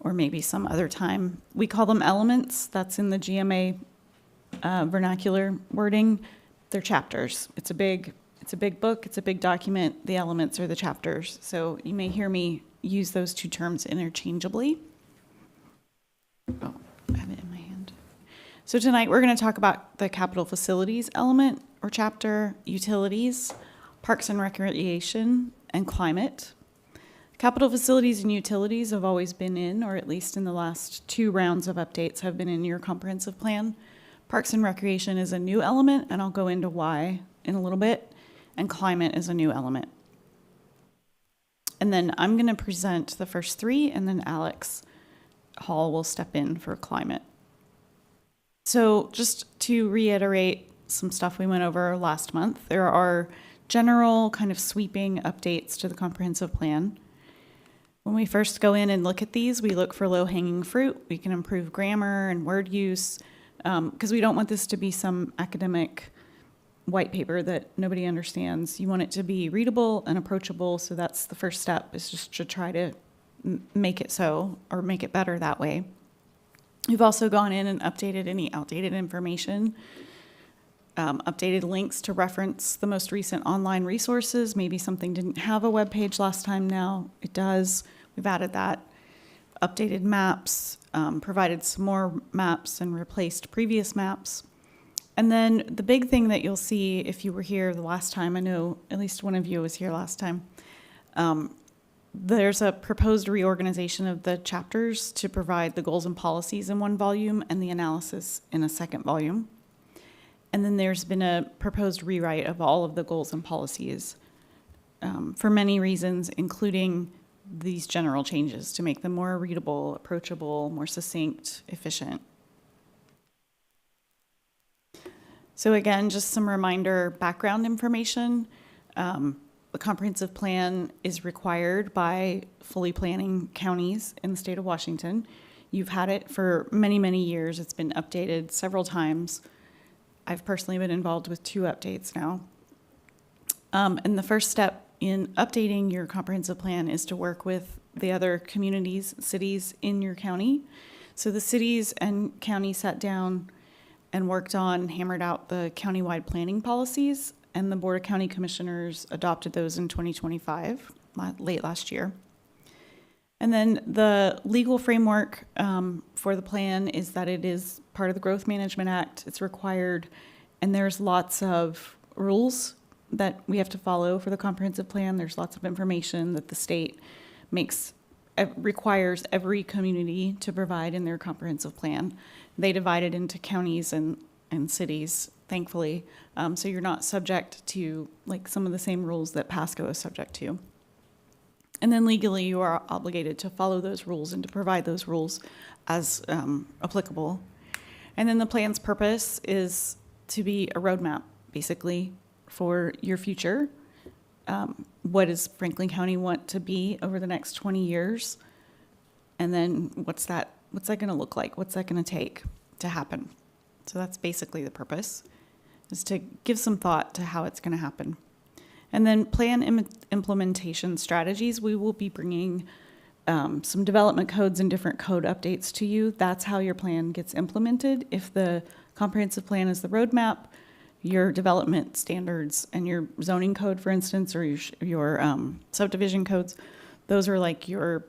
or maybe some other time, we call them elements. That's in the GMA vernacular wording. They're chapters. It's a big book, it's a big document. The elements are the chapters. So you may hear me use those two terms interchangeably. Oh, I have it in my hand. So tonight we're going to talk about the capital facilities element or chapter, utilities, parks and recreation, and climate. Capital facilities and utilities have always been in, or at least in the last 2 rounds of updates have been in your comprehensive plan. Parks and recreation is a new element, and I'll go into why in a little bit. And climate is a new element. And then I'm going to present the first 3, and then Alex Hall will step in for climate. So just to reiterate some stuff we went over last month, there are general kind of sweeping updates to the comprehensive plan. When we first go in and look at these, we look for low-hanging fruit. We can improve grammar and word use, because we don't want this to be some academic white paper that nobody understands. You want it to be readable and approachable, so that's the first step, is just to try to make it so, or make it better that way. We've also gone in and updated any outdated information, updated links to reference the most recent online resources. Maybe something didn't have a web page last time, now it does. We've added that. Updated maps, provided some more maps and replaced previous maps. And then the big thing that you'll see if you were here the last time, I know at least one of you was here last time, there's a proposed reorganization of the chapters to provide the goals and policies in one volume and the analysis in a second volume. And then there's been a proposed rewrite of all of the goals and policies for many reasons, including these general changes to make them more readable, approachable, more succinct, efficient. So again, just some reminder background information. The comprehensive plan is required by fully planning counties in the state of Washington. You've had it for many, many years. It's been updated several times. I've personally been involved with 2 updates now. And the first step in updating your comprehensive plan is to work with the other communities, cities in your county. So the cities and county sat down and worked on, hammered out the countywide planning policies, and the Board of County Commissioners adopted those in 2025, late last year. And then the legal framework for the plan is that it is part of the Growth Management Act. It's required, and there's lots of rules that we have to follow for the comprehensive plan. There's lots of information that the state requires every community to provide in their comprehensive plan. They divide it into counties and cities, thankfully, so you're not subject to like some of the same rules that Pasco is subject to. And then legally, you are obligated to follow those rules and to provide those rules as applicable. And then the plan's purpose is to be a roadmap, basically, for your future. What does Franklin County want to be over the next 20 years? And then what's that going to look like? What's that going to take to happen? So that's basically the purpose, is to give some thought to how it's going to happen. And then plan implementation strategies. We will be bringing some development codes and different code updates to you. That's how your plan gets implemented. If the comprehensive plan is the roadmap, your development standards and your zoning code, for instance, or your subdivision codes, those are like your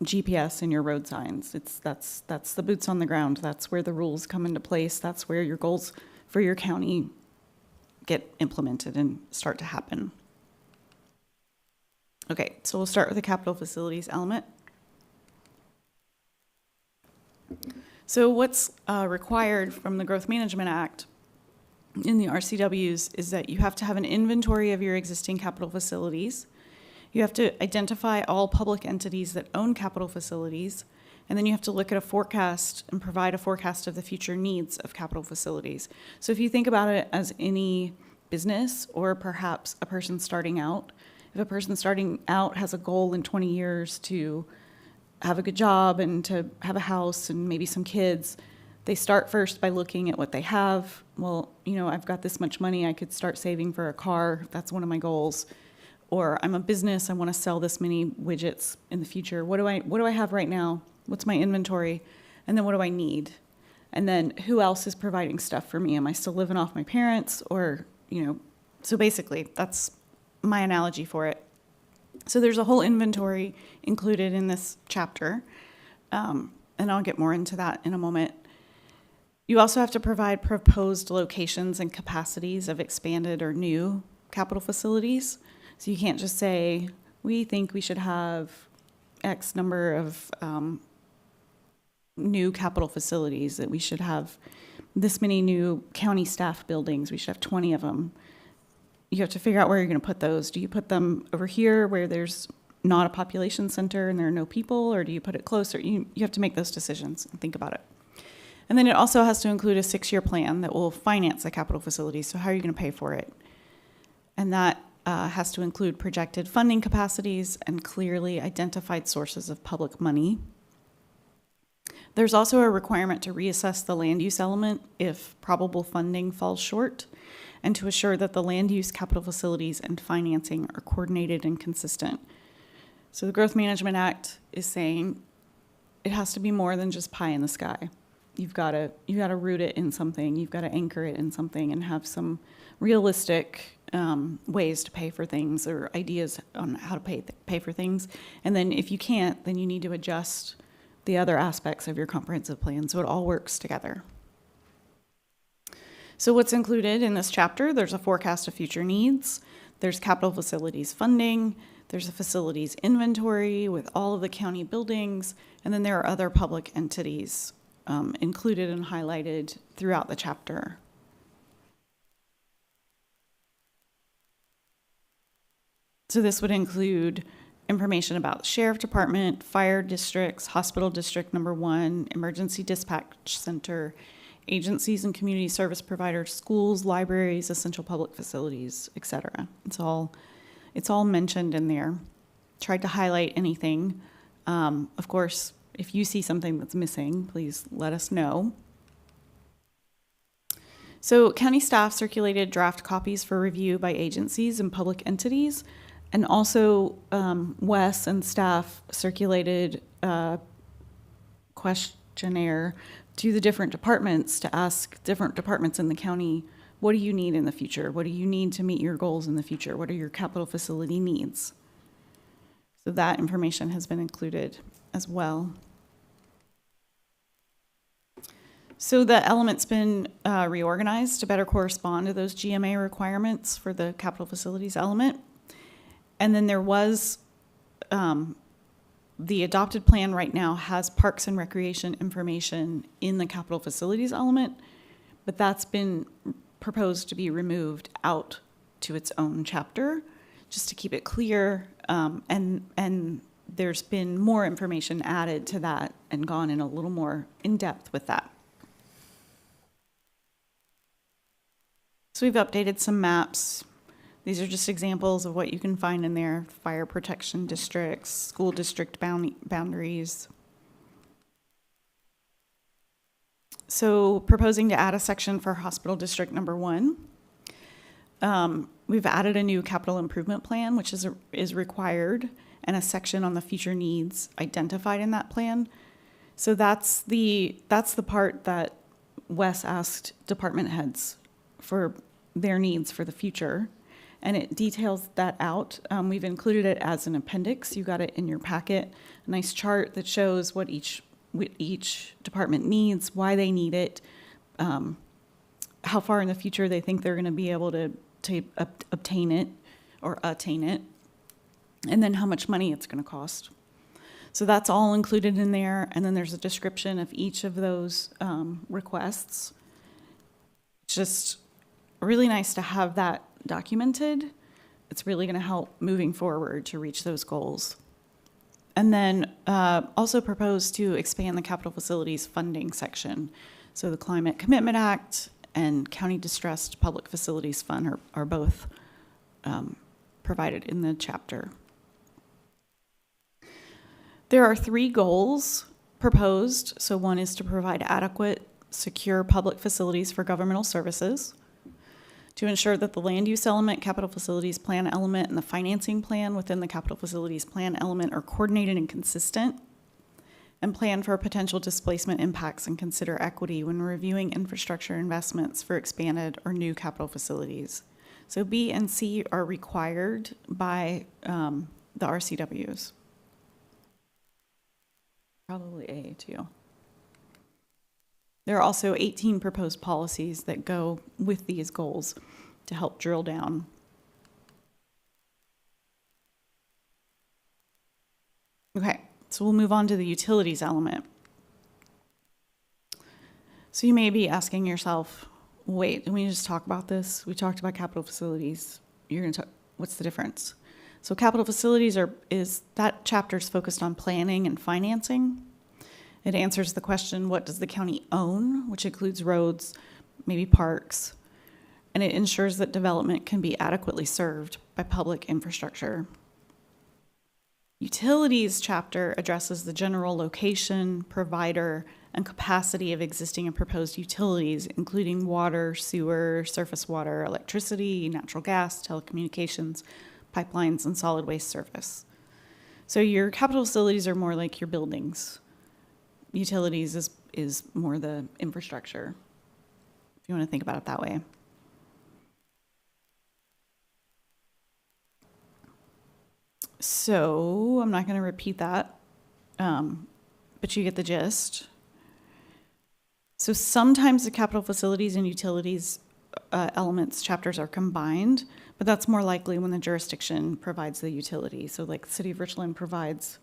GPS and your road signs. That's the boots on the ground. That's where the rules come into place. That's where your goals for your county get implemented and start to happen. Okay, so we'll start with the capital facilities element. So what's required from the Growth Management Act in the RCWs is that you have to have an inventory of your existing capital facilities. You have to identify all public entities that own capital facilities, and then you have to look at a forecast and provide a forecast of the future needs of capital facilities. So if you think about it as any business or perhaps a person starting out, if a person starting out has a goal in 20 years to have a good job and to have a house and maybe some kids, they start first by looking at what they have. Well, you know, I've got this much money, I could start saving for a car. That's one of my goals. Or I'm a business, I want to sell this many widgets in the future. What do I have right now? What's my inventory? And then what do I need? And then who else is providing stuff for me? Am I still living off my parents? Or, you know, so basically that's my analogy for it. So there's a whole inventory included in this chapter. And I'll get more into that in a moment. You also have to provide proposed locations and capacities of expanded or new capital facilities. So you can't just say, we think we should have X number of new capital facilities, that we should have this many new county staff buildings, we should have 20 of them. You have to figure out where you're going to put those. Do you put them over here where there's not a population center and there are no people, or do you put it closer? You have to make those decisions and think about it. And then it also has to include a 6-year plan that will finance the capital facilities. So how are you going to pay for it? And that has to include projected funding capacities and clearly identified sources of public money. There's also a requirement to reassess the land use element if probable funding falls short, and to assure that the land use, capital facilities, and financing are coordinated and consistent. So the Growth Management Act is saying it has to be more than just pie in the sky. You've got to root it in something. You've got to anchor it in something and have some realistic ways to pay for things, or ideas on how to pay for things. And then if you can't, then you need to adjust the other aspects of your comprehensive plan so it all works together. So what's included in this chapter? There's a forecast of future needs. There's capital facilities funding. There's a facilities inventory with all of the county buildings. And then there are other public entities included and highlighted throughout the chapter. So this would include information about the Sheriff Department, fire districts, hospital district number 1, emergency dispatch center, agencies and community service providers, schools, libraries, essential public facilities, etc. It's all mentioned in there. Tried to highlight anything. Of course, if you see something that's missing, please let us know. So county staff circulated draft copies for review by agencies and public entities. And also, Wes and staff circulated a questionnaire to the different departments to ask different departments in the county, what do you need in the future? What do you need to meet your goals in the future? What are your capital facility needs? So that information has been included as well. So the element's been reorganized to better correspond to those GMA requirements for the capital facilities element. And then there was, the adopted plan right now has parks and recreation information in the capital facilities element, but that's been proposed to be removed out to its own chapter, just to keep it clear. And there's been more information added to that and gone in a little more in depth with that. So we've updated some maps. These are just examples of what you can find in there: fire protection districts, school district boundaries. So proposing to add a section for hospital district number 1. We've added a new capital improvement plan, which is required, and a section on the future needs identified in that plan. So that's the part that Wes asked department heads for their needs for the future, and it details that out. We've included it as an appendix. You got it in your packet, a nice chart that shows what each department needs, why they need it, how far in the future they think they're going to be able to obtain it or attain it, and then how much money it's going to cost. So that's all included in there, and then there's a description of each of those requests. Just really nice to have that documented. It's really going to help moving forward to reach those goals. And then also propose to expand the capital facilities funding section. So the Climate Commitment Act and County Distressed Public Facilities Fund are both provided in the chapter. There are 3 goals proposed. So one is to provide adequate, secure public facilities for governmental services, to ensure that the land use element, capital facilities plan element, and the financing plan within the capital facilities plan element are coordinated and consistent, and plan for potential displacement impacts and consider equity when reviewing infrastructure investments for expanded or new capital facilities. So B and C are required by the RCWs. Probably A too. There are also 18 proposed policies that go with these goals to help drill down. Okay, so we'll move on to the utilities element. So you may be asking yourself, wait, didn't we just talk about this? We talked about capital facilities. You're going to talk, what's the difference? So capital facilities that chapter is focused on planning and financing. It answers the question, what does the county own, which includes roads, maybe parks, and it ensures that development can be adequately served by public infrastructure. Utilities chapter addresses the general location, provider, and capacity of existing and proposed utilities, including water, sewer, surface water, electricity, natural gas, telecommunications, pipelines, and solid waste service. So your capital facilities are more like your buildings. Utilities is more the infrastructure, if you want to think about it that way. So I'm not going to repeat that, but you get the gist. So sometimes the capital facilities and utilities elements chapters are combined, but that's more likely when the jurisdiction provides the utility. So like the city of Richland provides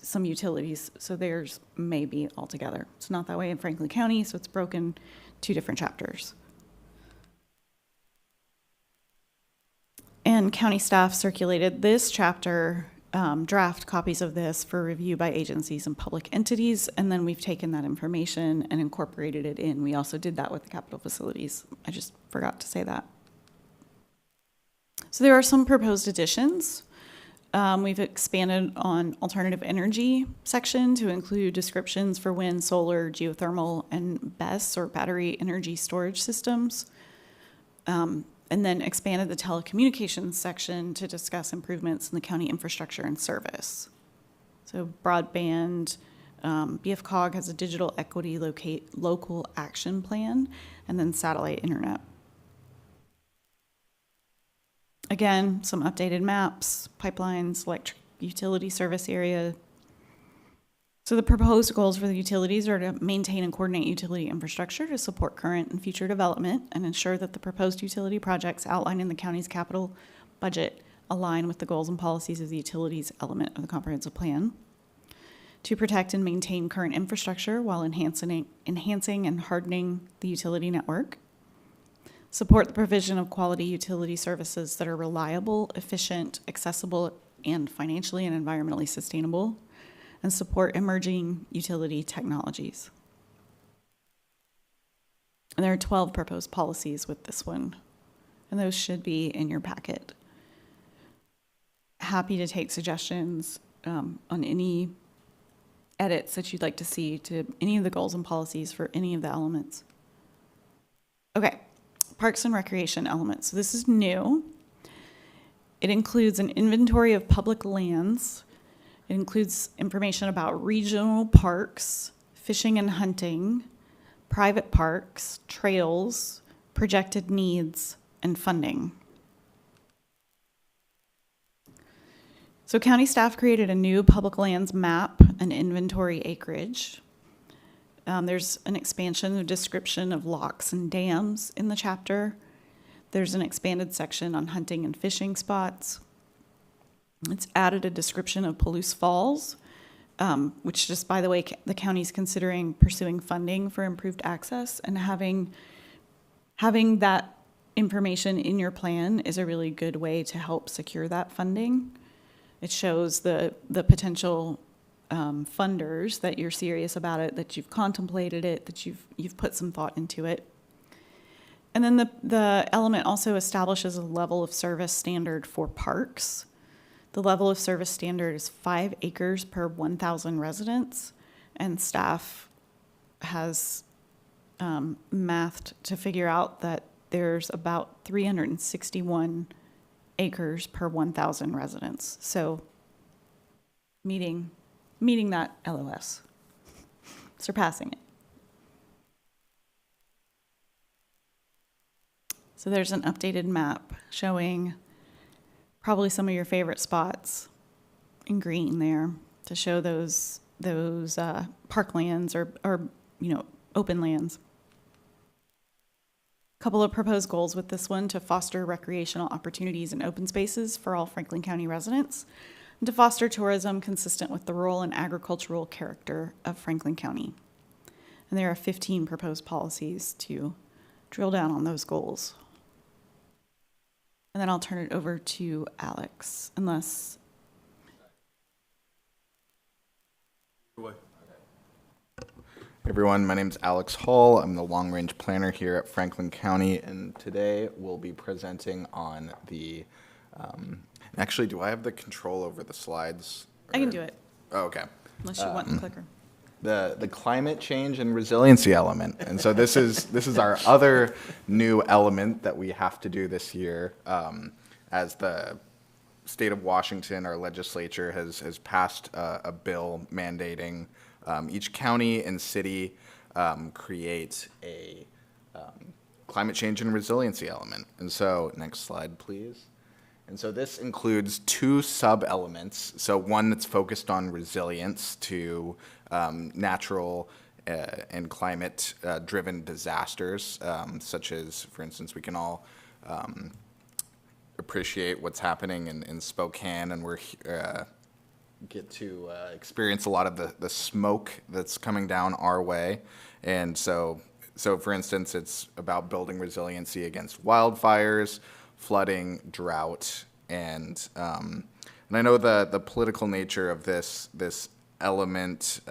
some utilities, so theirs may be all together. It's not that way in Franklin County, so it's broken 2 different chapters. And county staff circulated this chapter, draft copies of this for review by agencies and public entities, and then we've taken that information and incorporated it in. We also did that with the capital facilities. I just forgot to say that. So there are some proposed additions. We've expanded on alternative energy section to include descriptions for wind, solar, geothermal, and BESS, or battery energy storage systems. And then expanded the telecommunications section to discuss improvements in the county infrastructure and service. So broadband, BFCOG has a digital equity local action plan, and then satellite internet. Again, some updated maps, pipelines, utility service area. So the proposed goals for the utilities are to maintain and coordinate utility infrastructure to support current and future development and ensure that the proposed utility projects outlined in the county's capital budget align with the goals and policies of the utilities element of the comprehensive plan. To protect and maintain current infrastructure while enhancing and hardening the utility network. Support the provision of quality utility services that are reliable, efficient, accessible, and financially and environmentally sustainable, and support emerging utility technologies. And there are 12 proposed policies with this one, and those should be in your packet. Happy to take suggestions on any edits that you'd like to see to any of the goals and policies for any of the elements. Okay, Parks and Recreation elements. So this is new. It includes an inventory of public lands. It includes information about regional parks, fishing and hunting, private parks, trails, projected needs, and funding. So county staff created a new public lands map and inventory acreage. There's an expansion of description of locks and dams in the chapter. There's an expanded section on hunting and fishing spots. It's added a description of Palouse Falls, which just, by the way, the county's considering pursuing funding for improved access, and having that information in your plan is a really good way to help secure that funding. It shows the potential funders that you're serious about it, that you've contemplated it, that you've put some thought into it. And then the element also establishes a level of service standard for parks. The level of service standard is 5 acres per 1,000 residents, and staff has mathed to figure out that there's about 361 acres per 1,000 residents. So meeting that LOS, surpassing it. So there's an updated map showing probably some of your favorite spots in green there to show those parklands or open lands. A couple of proposed goals with this one: to foster recreational opportunities and open spaces for all Franklin County residents, and to foster tourism consistent with the rural and agricultural character of Franklin County. And there are 15 proposed policies to drill down on those goals. And then I'll turn it over to Alex, unless... Everyone, my name's Alex Hall. I'm the long-range planner here at Franklin County, and today we'll be presenting on the, actually, do I have the control over the slides? I can do it, Oh, okay. unless you want the clicker. The climate change and resiliency element. And so this is our other new element that we have to do this year. As the state of Washington, our legislature has passed a bill mandating each county and city create a climate change and resiliency element. And so, next slide, please. And so this includes 2 sub-elements. So one that's focused on resilience to natural and climate-driven disasters, such as, for instance, we can all appreciate what's happening in Spokane, and we're get to experience a lot of the smoke that's coming down our way. And so for instance, it's about building resiliency against wildfires, flooding, drought, and I know the political nature of this element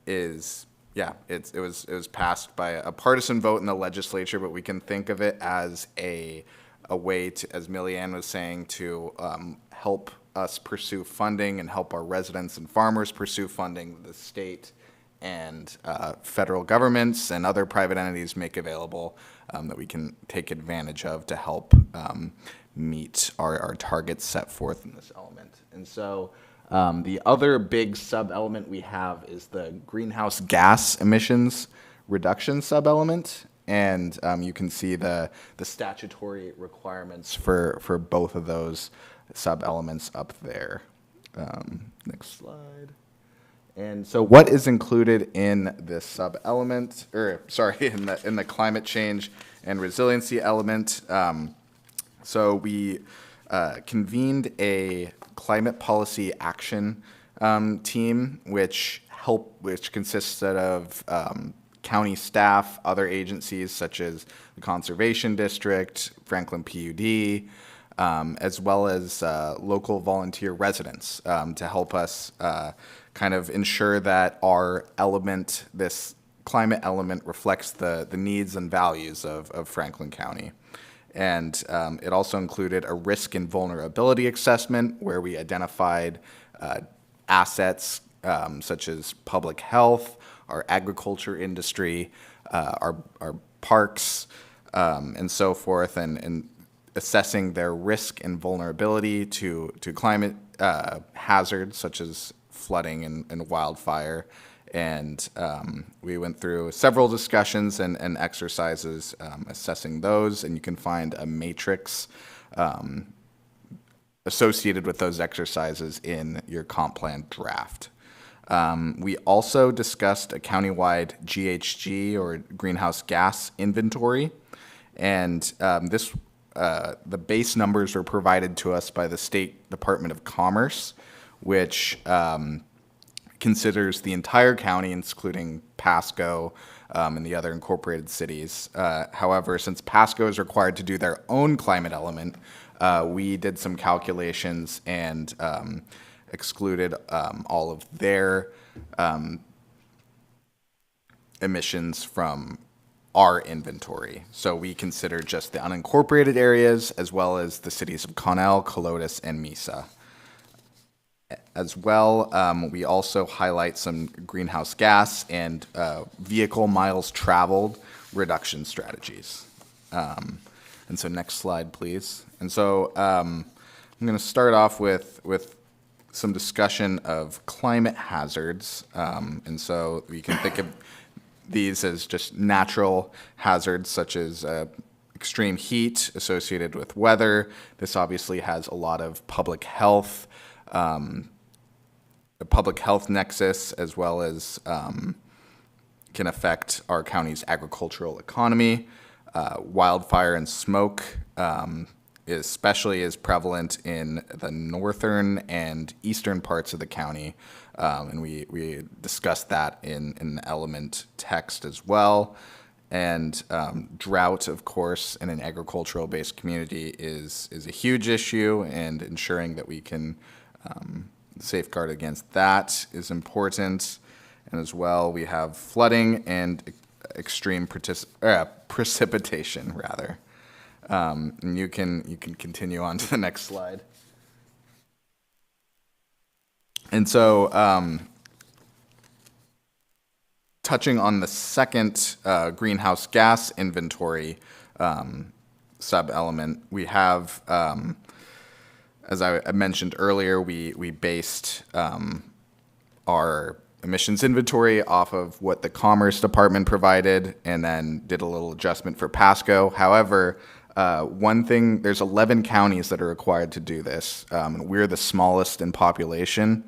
is, yeah, it was passed by a partisan vote in the legislature, but we can think of it as a way to, as Millyanne was saying, to help us pursue funding and help our residents and farmers pursue funding the state and federal governments and other private entities make available that we can take advantage of to help meet our targets set forth in this element. And so the other big sub-element we have is the greenhouse gas emissions reduction sub-element. And you can see the statutory requirements for both of those sub-elements up there. Next slide. And so what is included in this sub-element, or sorry, in the climate change and resiliency element? So we convened a climate policy action team, which consisted of county staff, other agencies such as the Conservation District, Franklin PUD, as well as local volunteer residents to help us kind of ensure that our element, this climate element, reflects the needs and values of Franklin County. And it also included a risk and vulnerability assessment where we identified assets such as public health, our agriculture industry, our parks, and so forth, and assessing their risk and vulnerability to climate hazards such as flooding and wildfire. And we went through several discussions and exercises assessing those, and you can find a matrix associated with those exercises in your comp plan draft. We also discussed a countywide GHG, or greenhouse gas inventory, and the base numbers were provided to us by the State Department of Commerce, which considers the entire county, including Pasco and the other incorporated cities. However, since Pasco is required to do their own climate element, we did some calculations and excluded all of their emissions from our inventory. So we consider just the unincorporated areas as well as the cities of Connell, Colotis, and Mesa. As well, we also highlight some greenhouse gas and vehicle miles traveled reduction strategies. And so next slide, please. And so I'm going to start off with some discussion of climate hazards. And so we can think of these as just natural hazards such as extreme heat associated with weather. This obviously has a lot of public health nexus, as well as can affect our county's agricultural economy. Wildfire and smoke especially is prevalent in the northern and eastern parts of the county. And we discussed that in the element text as well. And drought, of course, in an agricultural-based community is a huge issue, and ensuring that we can safeguard against that is important. And as well, we have flooding and extreme precipitation, rather. And you can continue on to the next slide. And so, touching on the second greenhouse gas inventory sub-element, we have, as I mentioned earlier, we based our emissions inventory off of what the Commerce Department provided, and then did a little adjustment for Pasco. However, one thing, there's 11 counties that are required to do this. We're the smallest in population,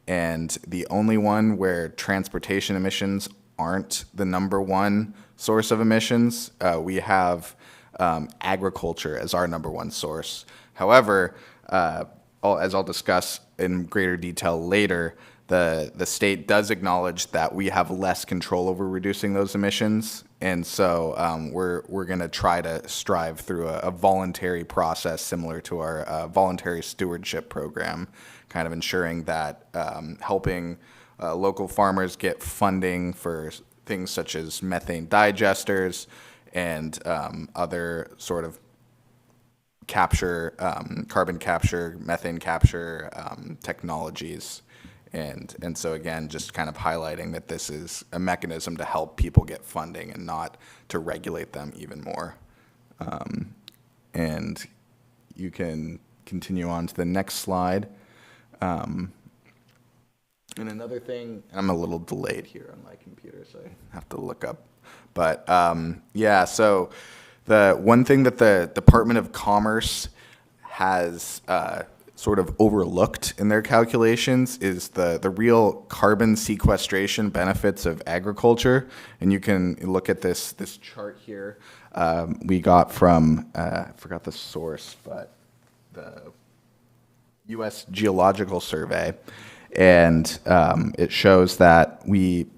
and the only one where transportation emissions aren't the number one source of emissions. We have agriculture as our number one source. However, as I'll discuss in greater detail later, the state does acknowledge that we have less control over reducing those emissions, and so we're going to try to strive through a voluntary process similar to our voluntary stewardship program, kind of ensuring that helping local farmers get funding for things such as methane digesters and other sort of capture, carbon capture, methane capture technologies. And so again, just kind of highlighting that this is a mechanism to help people get funding and not to regulate them even more. And you can continue on to the next slide. And another thing, I'm a little delayed here on my computer, so I have to look up. But yeah, so the one thing that the Department of Commerce has sort of overlooked in their calculations is the real carbon sequestration benefits of agriculture. And you can look at this chart here. We got from, I forgot the source, but the U.S. Geological Survey. And it shows that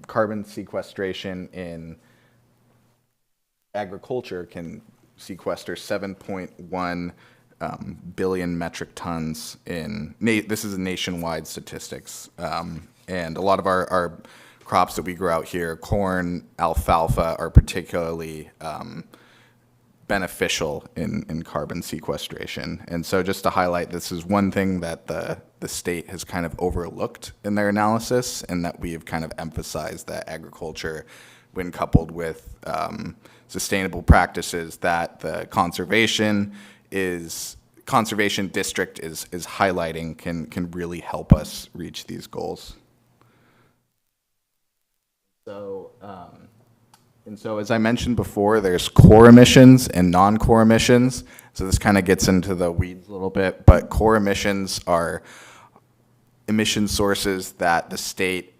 carbon sequestration in agriculture can sequester 7.1 billion metric tons this is nationwide statistics. And a lot of our crops that we grow out here, corn, alfalfa, are particularly beneficial in carbon sequestration. And so just to highlight, this is one thing that the state has kind of overlooked in their analysis, and that we have kind of emphasized that agriculture, when coupled with sustainable practices that the conservation district is highlighting can really help us reach these goals. So, as I mentioned before, there's core emissions and non-core emissions. So this kind of gets into the weeds a little bit, but core emissions are emission sources that the state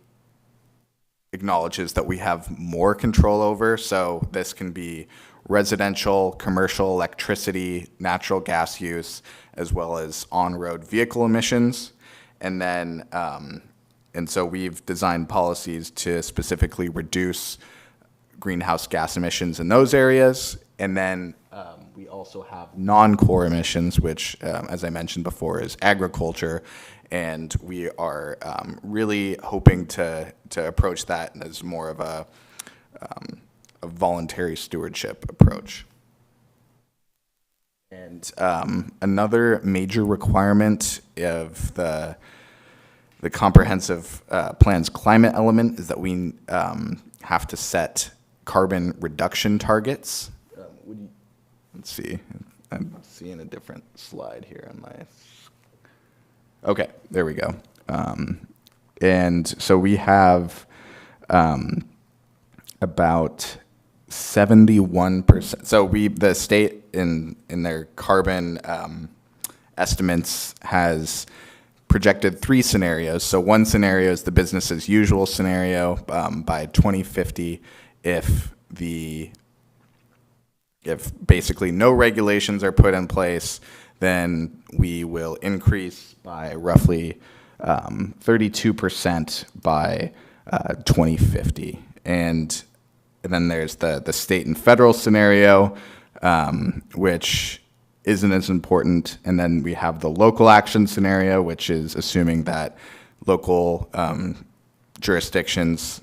acknowledges that we have more control over. So this can be residential, commercial electricity, natural gas use, as well as on-road vehicle emissions. And then, and so we've designed policies to specifically reduce greenhouse gas emissions in those areas. And then we also have non-core emissions, which, as I mentioned before, is agriculture. And we are really hoping to approach that as more of a voluntary stewardship approach. And another major requirement of the comprehensive plan's climate element is that we have to set carbon reduction targets. Let's see, I'm seeing a different slide here on my. Okay, there we go. And so we have about 71%. So the state in their carbon estimates has projected 3 scenarios. So one scenario is the business as usual scenario by 2050, if basically no regulations are put in place, then we will increase by roughly 32% by 2050. And then there's the state and federal scenario, which isn't as important. And then we have the local action scenario, which is assuming that local jurisdictions,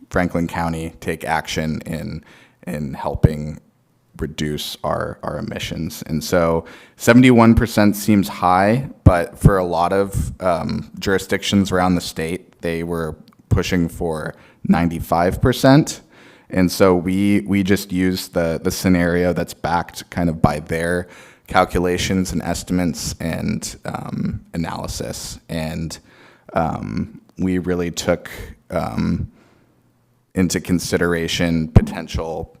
Franklin County, take action in helping reduce our emissions. And so 71% seems high, but for a lot of jurisdictions around the state, they were pushing for 95%. And so we just used the scenario that's backed kind of by their calculations and estimates and analysis. And we really took into consideration potential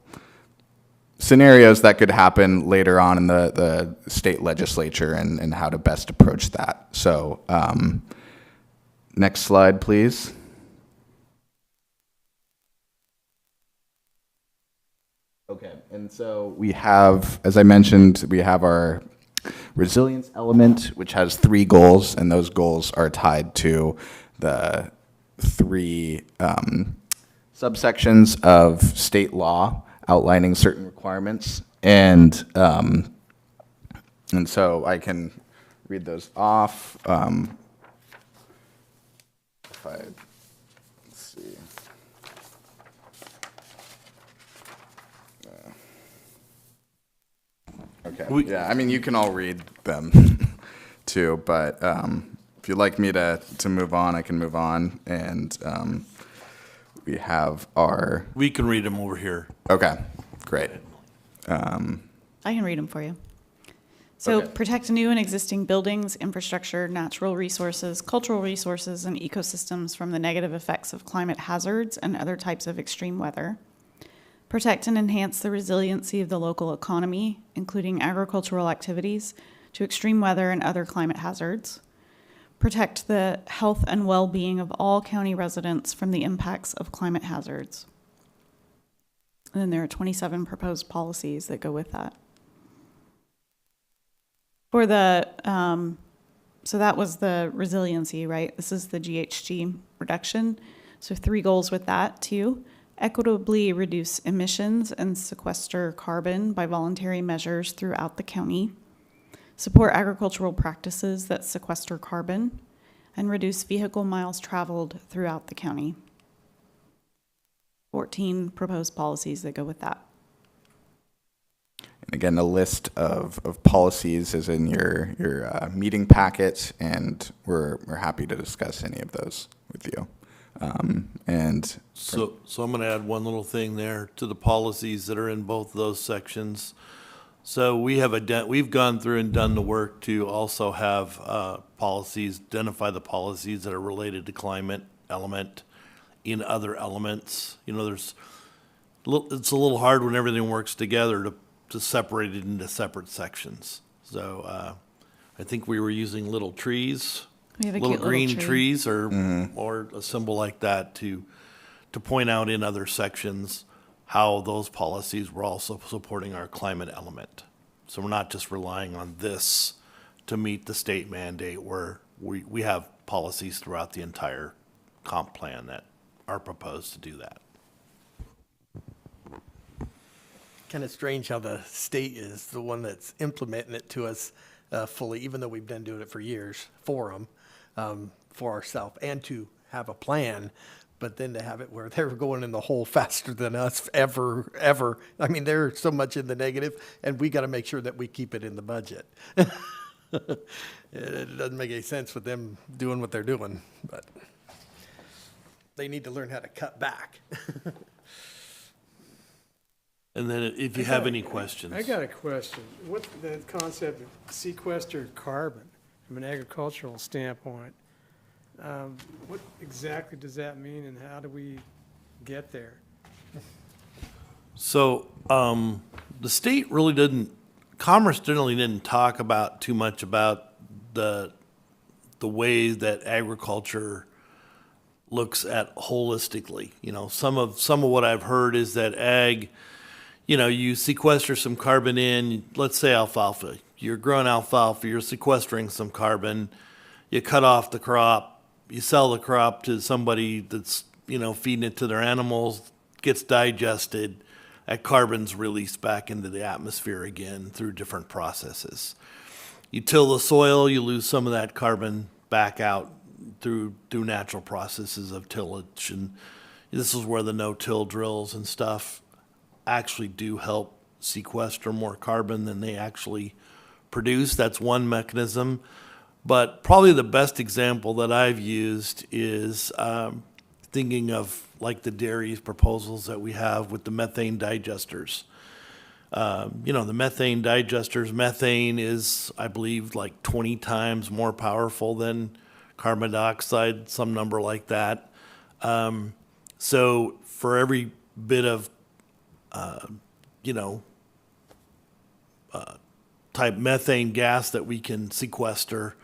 scenarios that could happen later on in the state legislature and how to best approach that. So next slide, please. Okay, and so we have, as I mentioned, we have our resilience element, which has 3 goals, and those goals are tied to the 3 subsections of state law outlining certain requirements. And so I can read those off. Let's see. Okay. Yeah, I mean, you can all read them too, but if you'd like me to move on, I can move on. And we have our. We can read them over here. Okay, great. I can read them for you. So Okay. protect new and existing buildings, infrastructure, natural resources, cultural resources, and ecosystems from the negative effects of climate hazards and other types of extreme weather. Protect and enhance the resiliency of the local economy, including agricultural activities, to extreme weather and other climate hazards, protect the health and well-being of all county residents from the impacts of climate hazards. And then there are 27 proposed policies that go with that. For the, so that was the resiliency, right? This is the GHG reduction. So 3 goals with that too. Equitably reduce emissions and sequester carbon by voluntary measures throughout the county. Support agricultural practices that sequester carbon, and reduce vehicle miles traveled throughout the county. 14 proposed policies that go with that. And again, a list of policies is in your meeting packet, and we're happy to discuss any of those with you. And So I'm going to add one little thing there to the policies that are in both those sections. So we've gone through and done the work to also have policies, identify the policies that are related to climate element in other elements. You know, it's a little hard when everything works together to separate it into separate sections. So I think we were using little trees. We have a Little cute green little tree. trees or a symbol like that to point out in other sections how those policies were also supporting our climate element. So we're not just relying on this to meet the state mandate, where we have policies throughout the entire comp plan that are proposed to do that. Kind of strange how the state is the one that's implementing it to us fully, even though we've been doing it for years for them, for ourselves, and to have a plan, but then to have it where they're going in the hole faster than us ever. I mean, they're so much in the negative, and we got to make sure that we keep it in the budget. It doesn't make any sense with them doing what they're doing, but they need to learn how to cut back. And then if you have any questions. I got a question. What's the concept of sequestered carbon from an agricultural standpoint? What exactly does that mean, and how do we get there? So, the state really Commerce generally didn't talk about too much about the way that agriculture looks at holistically. You know, some of what I've heard is that ag, you know, you sequester some carbon in, let's say alfalfa. You're growing alfalfa, you're sequestering some carbon, you cut off the crop, you sell the crop to somebody that's, you know, feeding it to their animals, gets digested, that carbon's released back into the atmosphere again through different processes. You till the soil, you lose some of that carbon back out through natural processes of tillage. And this is where the no-till drills and stuff actually do help sequester more carbon than they actually produce. That's one mechanism. But probably the best example that I've used is thinking of like the dairy proposals that we have with the methane digesters. You know, the methane digesters, methane is, I believe, like 20 times more powerful than carbon dioxide, some number like that. So for every bit of, type methane gas that we can sequester,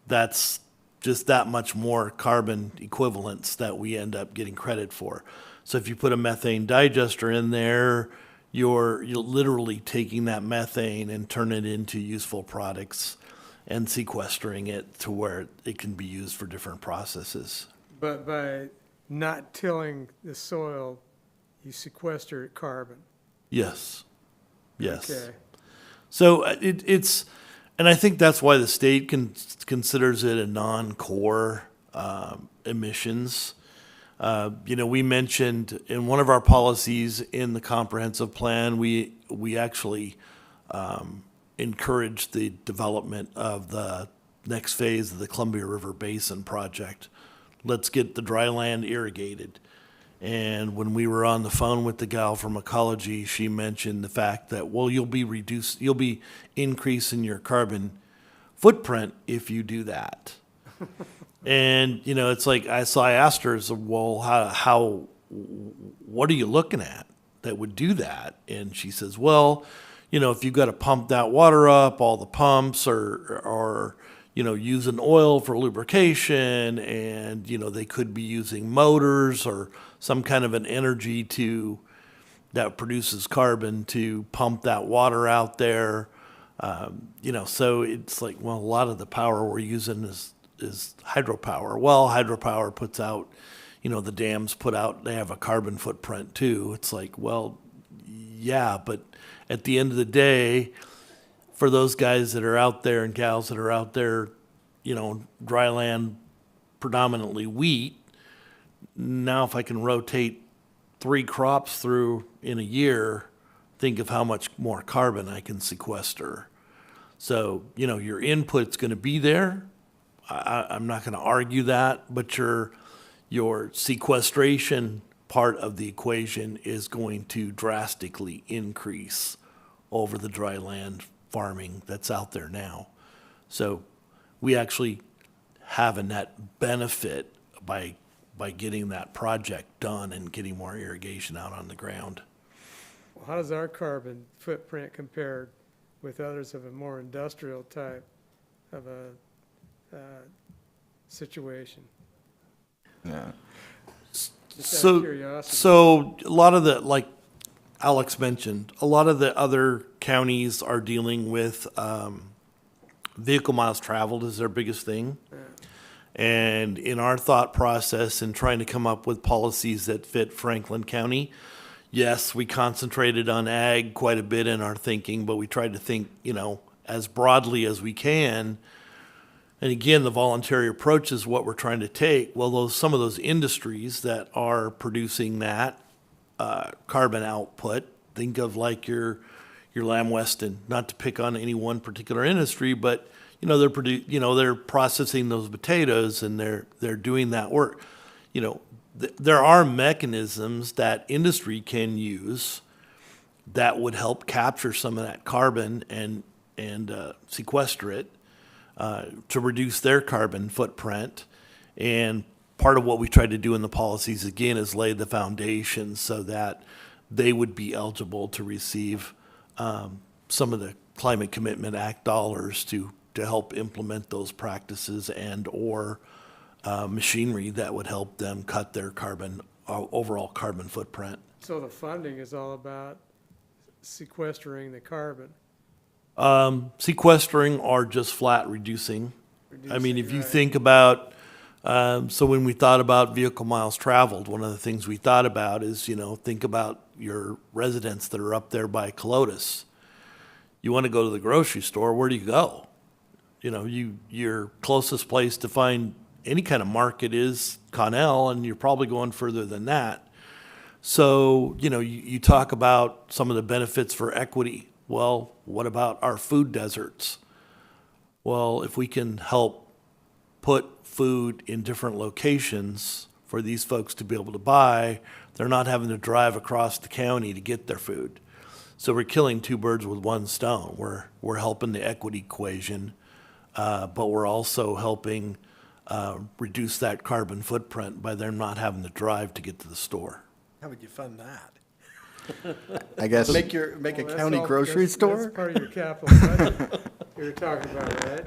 that's just that much more carbon equivalents that we end up getting credit for. So if you put a methane digester in there, you're literally taking that methane and turn it into useful products and sequestering it to where it can be used for different processes. But by not tilling the soil, you sequester carbon. Yes. Yes. Okay. So it's, and I think that's why the state considers it a non-core emissions. You know, we mentioned in one of our policies in the comprehensive plan, we actually encouraged the development of the next phase of the Columbia River Basin project. Let's get the dry land irrigated. And when we were on the phone with the gal from Ecology, she mentioned the fact that, well, you'll be increasing your carbon footprint if you do that. And, you know, it's like, I asked her, so, well, what are you looking at that would do that? And she says, well, you know, if you've got to pump that water up, all the pumps are, you know, using oil for lubrication, and, you know, they could be using motors or some kind of an energy that produces carbon to pump that water out there. You know, so it's like, well, a lot of the power we're using is hydropower. Well, hydropower puts out, you know, the dams they have a carbon footprint too. It's like, well, yeah, but at the end of the day, for those guys that are out there and gals that are out there, you know, dry land, predominantly wheat, now if I can rotate 3 crops through in a year, think of how much more carbon I can sequester. So, you know, your input's going to be there. I'm not going to argue that, but your sequestration part of the equation is going to drastically increase over the dry land farming that's out there now. So we actually have a net benefit by getting that project done and getting more irrigation out on the ground. Well, how does our carbon footprint compare with others of a more industrial type of a situation? Yeah. Just out of So, curiosity. so a lot of the, like Alex mentioned, a lot of the other counties are dealing with vehicle miles traveled is their biggest thing. And in our thought process and trying to come up with policies that fit Franklin County, yes, we concentrated on ag quite a bit in our thinking, but we tried to think, you know, as broadly as we can. And again, the voluntary approach is what we're trying to take. Well, some of those industries that are producing that carbon output, think of like your Lamb Weston, not to pick on any one particular industry, but you know, they're processing those potatoes and they're doing that work. You know, there are mechanisms that industry can use that would help capture some of that carbon and sequester it to reduce their carbon footprint. And part of what we tried to do in the policies, again, is lay the foundation so that they would be eligible to receive some of the Climate Commitment Act dollars to help implement those practices and/or machinery that would help them cut their overall carbon footprint. So the funding is all about sequestering the carbon. Sequestering or just flat reducing. I mean, if you Right. think about, so when we thought about vehicle miles traveled, one of the things we thought about is, you know, think about your residents that are up there by Colotis. You want to go to the grocery store, where do you go? You know, your closest place to find any kind of market is Connell, and you're probably going further than that. So, you know, you talk about some of the benefits for equity. Well, what about our food deserts? Well, if we can help put food in different locations for these folks to be able to buy, they're not having to drive across the county to get their food. So we're killing 2 birds with 1 stone. We're helping the equity equation, but we're also helping reduce that carbon footprint by them not having to drive to get to the store. How would you fund that? I guess. Make a Well, that's county all- grocery that's store? part of your capital budget you were talking about, right?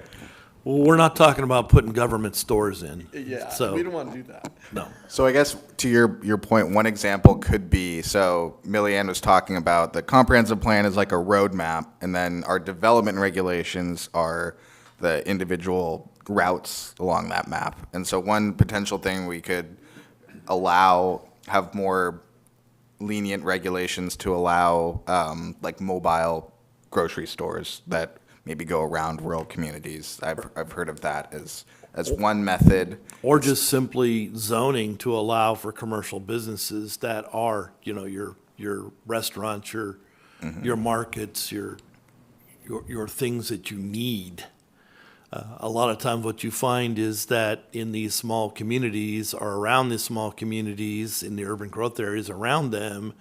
Well, we're not talking about putting government stores in. So, want to do that. no. So I guess to your point, one example could be, so Millyanne was talking about the comprehensive plan is like a roadmap, and then our development regulations are the individual routes along that map. And so one potential thing we could have more lenient regulations to allow like mobile grocery stores that maybe go around rural communities. I've heard of that as one method. Or just simply zoning to allow for commercial businesses that are, you know, your restaurants, your markets, your things that you need. A lot of times what you find is that in these small communities or around these small communities, in the urban growth areas around them,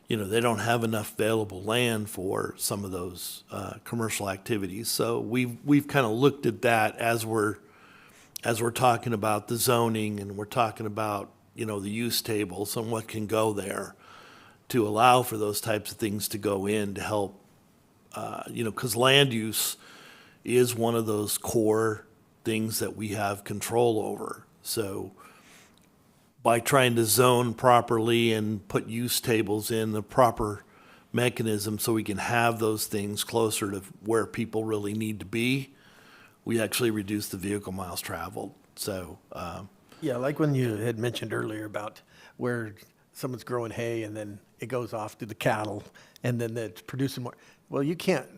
you know, they don't have enough available land for some of those commercial activities. So we've kind of looked at that as we're talking about the zoning and we're talking about, you know, the use tables and what can go there to allow for those types of things to go in to help because land use is one of those core things that we have control over. So by trying to zone properly and put use tables in the proper mechanism so we can have those things closer to where people really need to be, we actually reduce the vehicle miles traveled. So, Yeah, like when you had mentioned earlier about where someone's growing hay and then it goes off to the cattle and then it's producing more. Well, you can't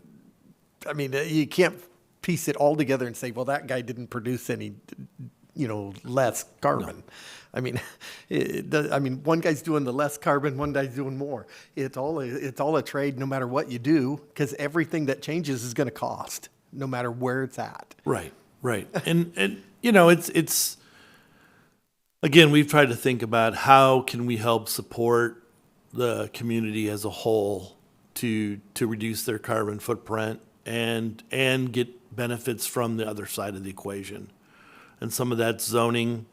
piece it all together and say, well, that guy didn't produce any, less carbon. I mean, one guy's doing the less carbon, one guy's doing more. It's all a trade no matter what you do, because everything that changes is going to cost, no matter where it's at. right. And it's, again, we've tried to think about how can we help support the community as a whole to reduce their carbon footprint and get benefits from the other side of the equation. And some of that's zoning.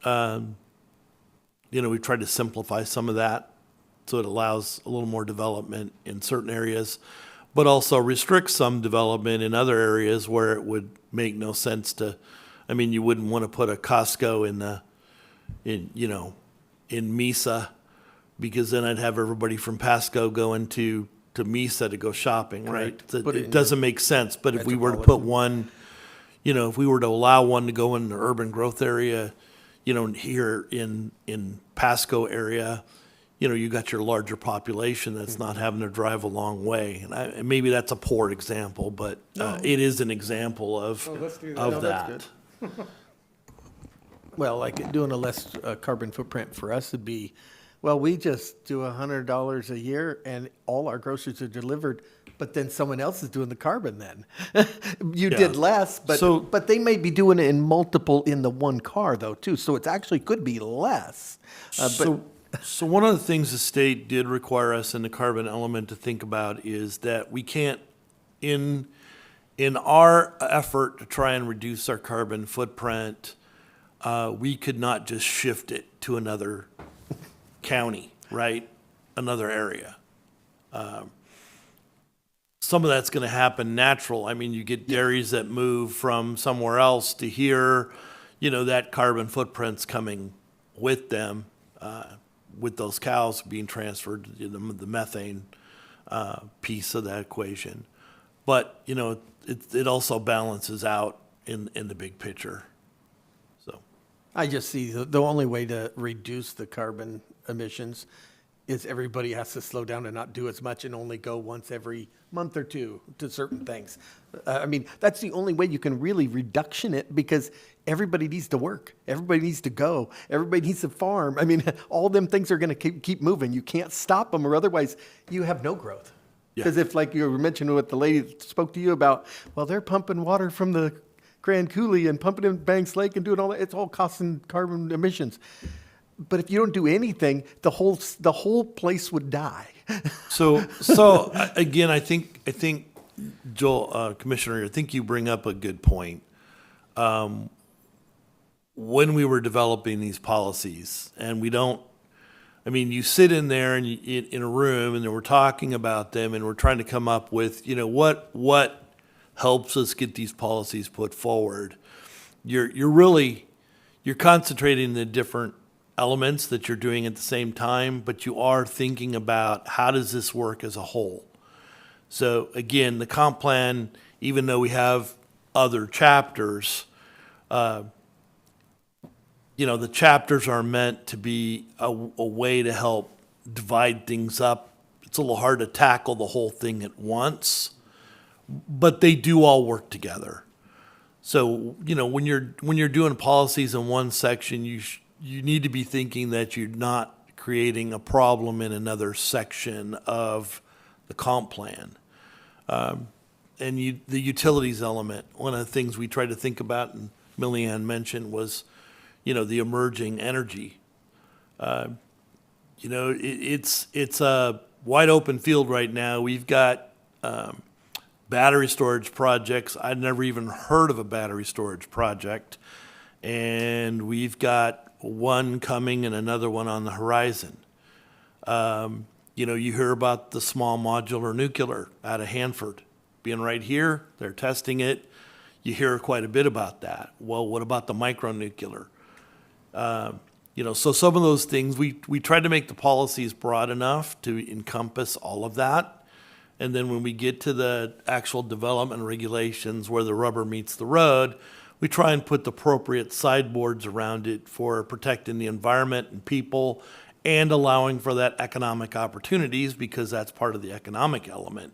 We've tried to simplify some of that so it allows a little more development in certain areas, but also restricts some development in other areas where it would make no sense to. You wouldn't want to put a Costco in Mesa, because then I'd have everybody from Pasco going to Mesa to go shopping, right? Correct. Put it It in doesn't make sense. But if we were to metropolitan. put one, if we were to allow one to go in the urban growth area, here in Pasco area, you got your larger population that's not having to drive a long way. And maybe that's a poor example, but it is an example of let's do that. of No, that's that. good. Well, like doing a less carbon footprint for us would be, well, we just do $100 a year and all our groceries are delivered, but then someone else is doing the carbon then. You Yeah. did less, So- but they may be doing it in the one car though, too. So it actually could be less. So one of the things the state did require us in the carbon element to think about is that we can't, in our effort to try and reduce our carbon footprint, we could not just shift it to another county, right? Another area. Some of that's going to happen natural. You get dairies that move from somewhere else to here, that carbon footprint's coming with them, with those cows being transferred, the methane piece of that equation. But, it also balances out in the big picture. So, I just see the only way to reduce the carbon emissions is everybody has to slow down and not do as much and only go once every month or two to certain things. That's the only way you can really reduction it, because everybody needs to work. Everybody needs to go. Everybody needs to farm. All them things are going to keep moving. You can't stop them, or otherwise you have no growth. Yeah. Because if, like you were mentioning what the lady spoke to you about, well, they're pumping water from the Grand Coulee and pumping it in Banks Lake and doing all that. It's all costing carbon emissions. But if you don't do anything, the whole place would die. So again, I think Joel, Commissioner, I think you bring up a good point. When we were developing these policies, and you sit in there and in a room, and then we're talking about them, and we're trying to come up with, what helps us get these policies put forward. You're concentrating the different elements that you're doing at the same time, but you are thinking about how does this work as a whole. So again, the comp plan, even though we have other chapters, the chapters are meant to be a way to help divide things up. It's a little hard to tackle the whole thing at once, but they do all work together. So, when you're doing policies in one section, you need to be thinking that you're not creating a problem in another section of the comp plan. And the utilities element, one of the things we tried to think about, and Millyanne mentioned, was, the emerging energy. It's a wide open field right now. We've got battery storage projects. I'd never even heard of a battery storage project. And we've got one coming and another one on the horizon. You know, you hear about the small modular nuclear out of Hanford being right here. They're testing it. You hear quite a bit about that. Well, what about the micronuclear? You know, so some of those things, we tried to make the policies broad enough to encompass all of that. And then when we get to the actual development regulations where the rubber meets the road, we try and put the appropriate sideboards around it for protecting the environment and people and allowing for that economic opportunities, because that's part of the economic element,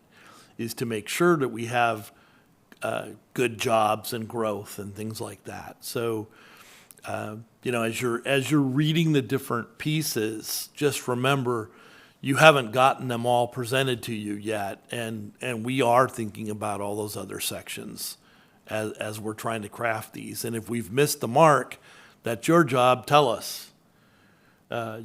is to make sure that we have good jobs and growth and things like that. So, you know, as you're reading the different pieces, just remember you haven't gotten them all presented to you yet, and we are thinking about all those other sections as we're trying to craft these. And if we've missed the mark, that's your job. Tell us.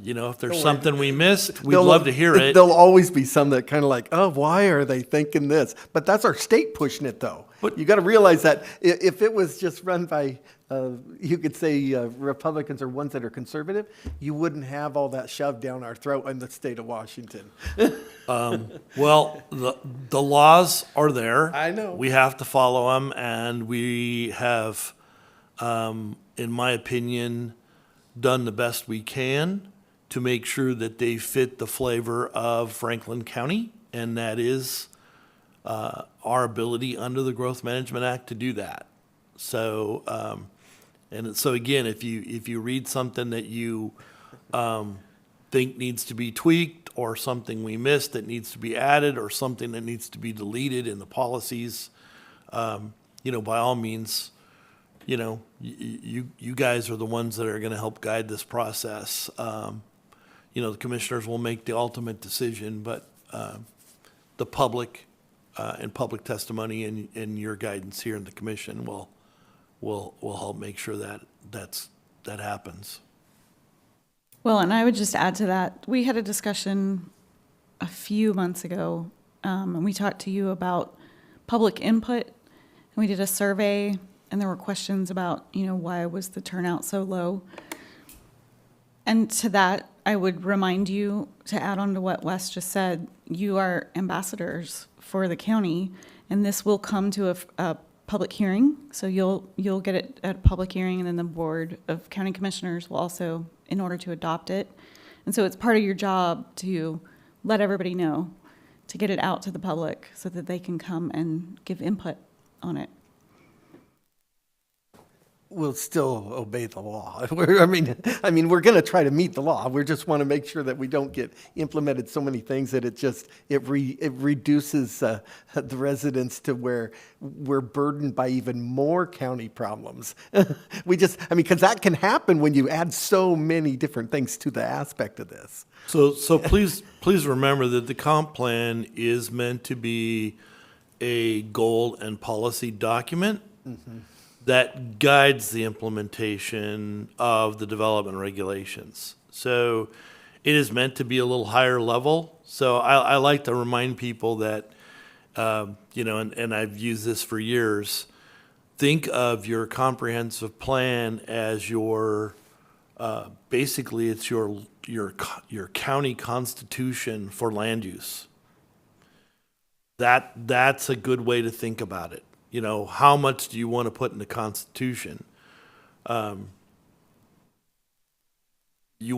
You know, if there's something we missed, we'd love to hear it. There'll always be some that kind of like, oh, why are they thinking this? But that's our state pushing it, though. But- You got to realize that if it was just run by, you could say Republicans or ones that are conservative, you wouldn't have all that shoved down our throat in the state of Washington. Well, the laws are there. I know. We have to follow them, and we have, in my opinion, done the best we can to make sure that they fit the flavor of Franklin County, and that is our ability under the Growth Management Act to do that. So, so again, if you read something that you think needs to be tweaked, or something we missed that needs to be added, or something that needs to be deleted in the policies, you know, by all means, you know, you guys are the ones that are going to help guide this process. You know, the commissioners will make the ultimate decision, but the public and public testimony and your guidance here in the commission will help make sure that that happens. Well, and I would just add to that, we had a discussion a few months ago, and we talked to you about public input, and we did a survey, and there were questions about, you know, why was the turnout so low? And to that, I would remind you to add on to what Wes just said, you are ambassadors for the county, and this will come to a public hearing. So you'll get it at a public hearing, and then the Board of County Commissioners will also, in order to adopt it. And so it's part of your job to let everybody know, to get it out to the public so that they can come and give input on it. We'll still obey the law. I mean, we're going to try to meet the law. We just want to make sure that we don't get implemented so many things that it reduces the residents to where we're burdened by even more county problems. Because that can happen when you add so many different things to the aspect of this. So please remember that the comp plan is meant to be a goal and policy document that guides the implementation of the development regulations. So it is meant to be a little higher level. So I like to remind people that, you know, and I've used this for years, think of your comprehensive plan as your, basically it's your county constitution for land use. That's a good way to think about it. You know, how much do you want to put in the Constitution? You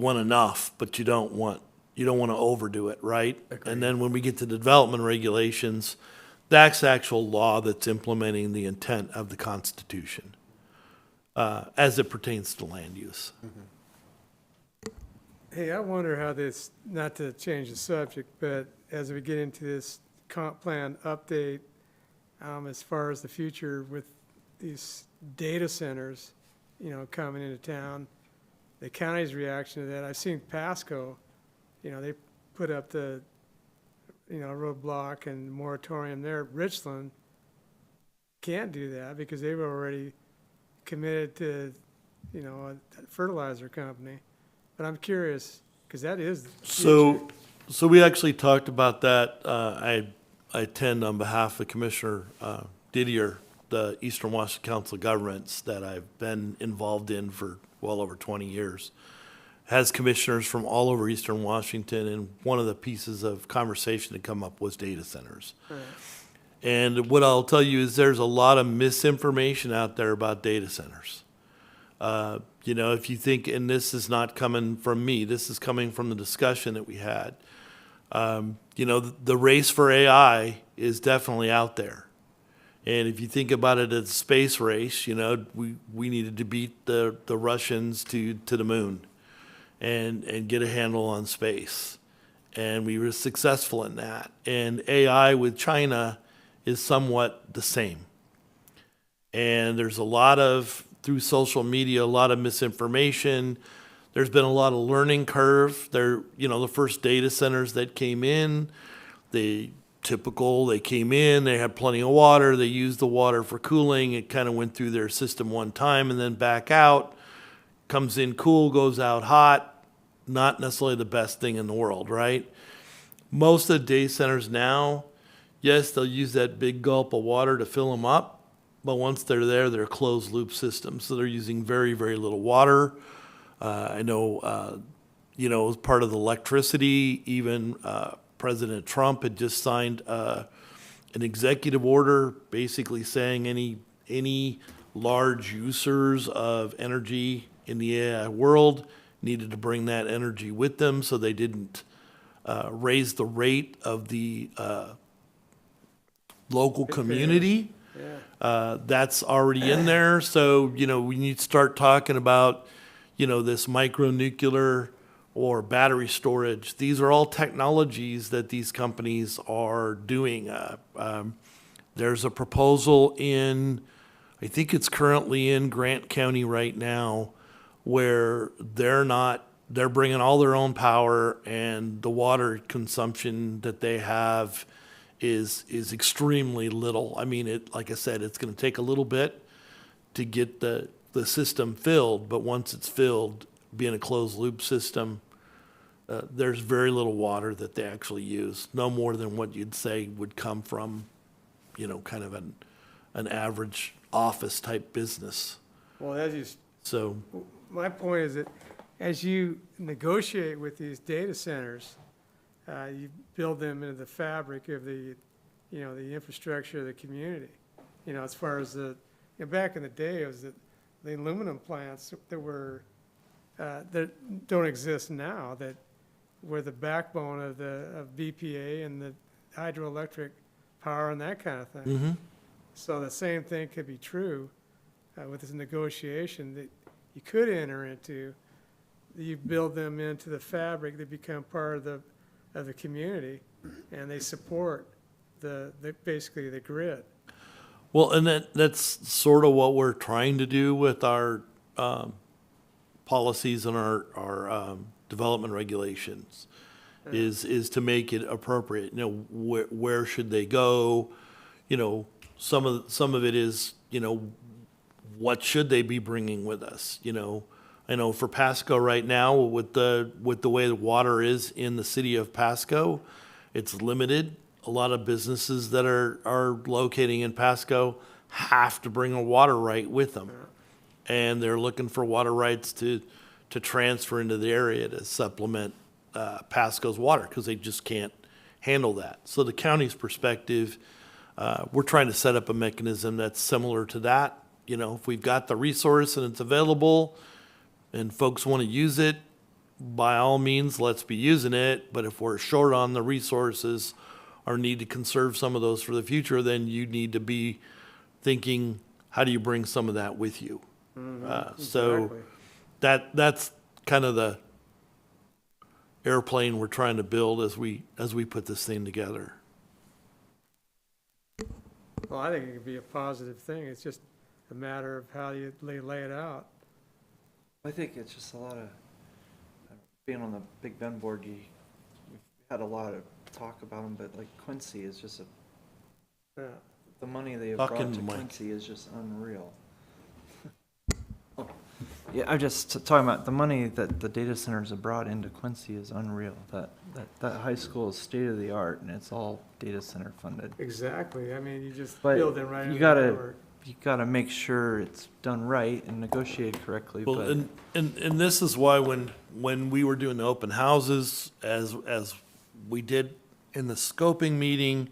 want enough, but you don't want to overdo it, right? Agreed. And then when we get to the development regulations, that's actual law that's implementing the intent of the Constitution as it pertains to land use. Hey, I wonder how this, not to change the subject, but as we get into this comp plan update, as far as the future with these data centers, you know, coming into town, the county's reaction to that. I've seen Pasco, you know, they put up the, you know, roadblock and moratorium there. Richland can't do that because they've already committed to, you know, a fertilizer company. But I'm curious, because that is the future. So we actually talked about that. I attend on behalf of Commissioner Didier, the Eastern Washington Council of Governments that I've been involved in for well over 20 years, has commissioners from all over Eastern Washington, and one of the pieces of conversation to come up was data centers. And what I'll tell you is there's a lot of misinformation out there about data centers. You know, if you think, and this is not coming from me, this is coming from the discussion that we had. You know, the race for AI is definitely out there. And if you think about it as a space race, you know, we needed to beat the Russians to the moon and get a handle on space. And we were successful in that. And AI with China is somewhat the same. And there's a lot of, through social media, a lot of misinformation. There's been a lot of learning curve. There, you know, the first data centers that came in, they came in, they had plenty of water, they used the water for cooling, it kind of went through their system one time and then back out, comes in cool, goes out hot, not necessarily the best thing in the world, right? Most of the data centers now, yes, they'll use that big gulp of water to fill them up, but once they're there, they're closed loop systems, so they're using very, very little water. I know, you know, as part of the electricity, even President Trump had just signed an executive order basically saying any large users of energy in the AI world needed to bring that energy with them so they didn't raise the rate of the local community. That's already in there. So, you know, we need to start talking about, you know, this micronuclear or battery storage. These are all technologies that these companies are doing. There's a proposal in, I think it's currently in Grant County right now, where they're bringing all their own power, and the water consumption that they have is extremely little. I mean, like I said, it's going to take a little bit to get the system filled, but once it's filled, being a closed loop system, there's very little water that they actually use, no more than what you'd say would come from, you know, kind of an average office type business. Well, as you, So, my point is that as you negotiate with these data centers, you build them into the fabric of the, you know, the infrastructure of the community. You know, as far as the, you know, back in the day, it was the aluminum plants that were, that don't exist now, that were the backbone of BPA and the hydroelectric power and that kind of thing. So the same thing could be true with this negotiation that you could enter into. You build them into the fabric, they become part of the community, and they support basically the grid. well, and that's sort of what we're trying to do with our policies and our development regulations, is to make it appropriate. You know, where should they go? You know, some of it is, you know, what should they be bringing with us? You know, I know for Pasco right now, with the way the water is in the city of Pasco, it's limited. A lot of businesses that are locating in Pasco have to bring a water right with them. And they're looking for water rights to transfer into the area to supplement Pasco's water, because they just can't handle that. So the county's perspective, we're trying to set up a mechanism that's similar to that. You know, if we've got the resource and it's available and folks want to use it, by all means, let's be using it. But if we're short on the resources or need to conserve some of those for the future, then you need to be thinking, how do you bring some of that with you? So that's kind of the airplane we're trying to build as we put this thing together. Well, I think it could be a positive thing. It's just a matter of how you lay it out. I think it's just a lot of, being on the Big Bend board, we've had a lot of talk about them, but like Quincy is just Yeah. the money they have Talk brought into to the mic. Quincy is just unreal. Yeah, I'm just talking about the money that the data centers have brought into Quincy is unreal. That high school is state of the art, and it's all data center funded. Exactly. I mean, you just But build it right you into gotta- the network. You gotta make sure it's done right and negotiated correctly, Well, but and this is why when when we were doing the open houses, as we did in the scoping meeting,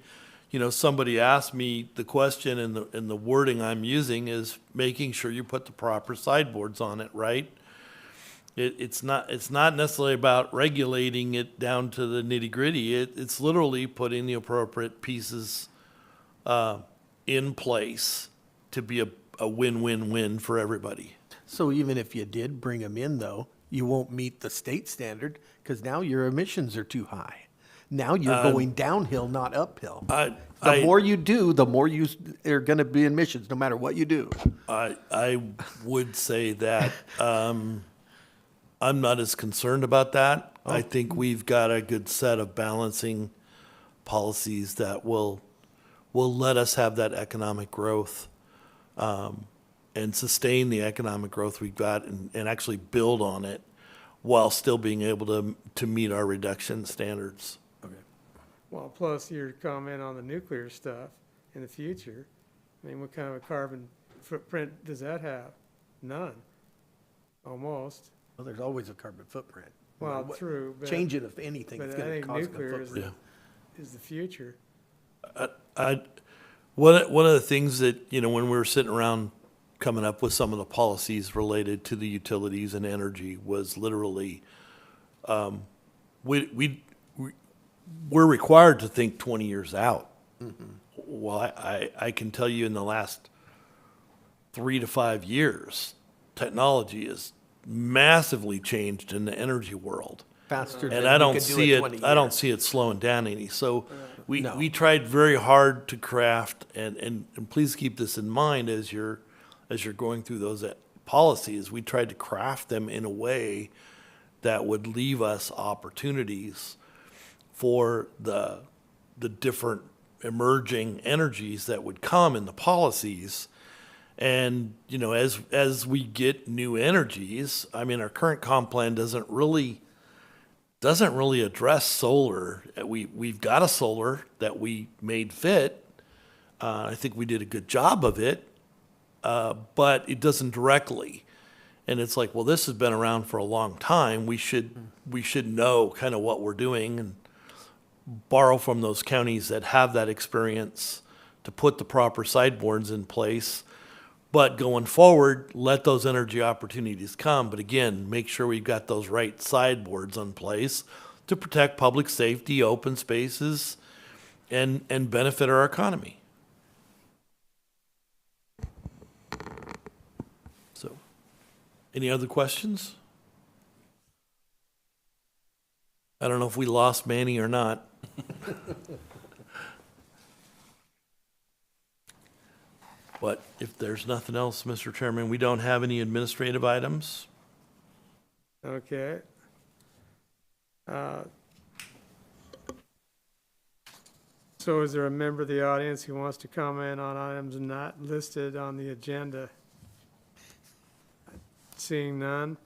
you know, somebody asked me the question, and the wording I'm using is making sure you put the proper sideboards on it, right? It's not necessarily about regulating it down to the nitty gritty. It's literally putting the appropriate pieces in place to be a win-win-win for everybody. So even if you did bring them in, though, you won't meet the state standard because now your emissions are too high. Now you're going downhill, not uphill. The more you do, the more you are going to be emissions, no matter what you do. I would say that I'm not as concerned about that. I think we've got a good set of balancing policies that will let us have that economic growth and sustain the economic growth we've got and actually build on it while still being able to meet our reduction standards. Well, plus your comment on the nuclear stuff in the future. I mean, what kind of a carbon footprint does that have? None, almost. Well, there's always a carbon footprint. Well, What- true, but. Change it, if anything, But it's I going to think cause a nuclear is, footprint. is the future. One of the things that, you know, when we were sitting around coming up with some of the policies related to the utilities and energy was literally, we're required to think 20 years out. Well, I can tell you in the last 3 to 5 years, technology has massively changed in the energy world. Faster than And I we don't could do see it it, 20 I don't years. see it slowing down any. So No. we tried very hard to craft, and please keep this in mind as you're going through those policies, we tried to craft them in a way that would leave us opportunities for the different emerging energies that would come in the policies. And, you know, as we get new energies, I mean, our current comp plan doesn't really address solar. We've got a solar that we made fit. I think we did a good job of it, but it doesn't directly. And it's like, well, this has been around for a long time. We should know kind of what we're doing and borrow from those counties that have that experience to put the proper sideboards in place. But going forward, let those energy opportunities come. But again, make sure we've got those right sideboards in place to protect public safety, open spaces, and benefit our economy. So, any other questions? I don't know if we lost Manny or not. But if there's nothing else, Mr. Chairman, we don't have any administrative items. Okay. So is there a member of the audience who wants to comment on items not listed on the agenda? Seeing none,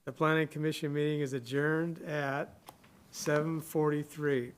the planning commission meeting is adjourned at 7:43.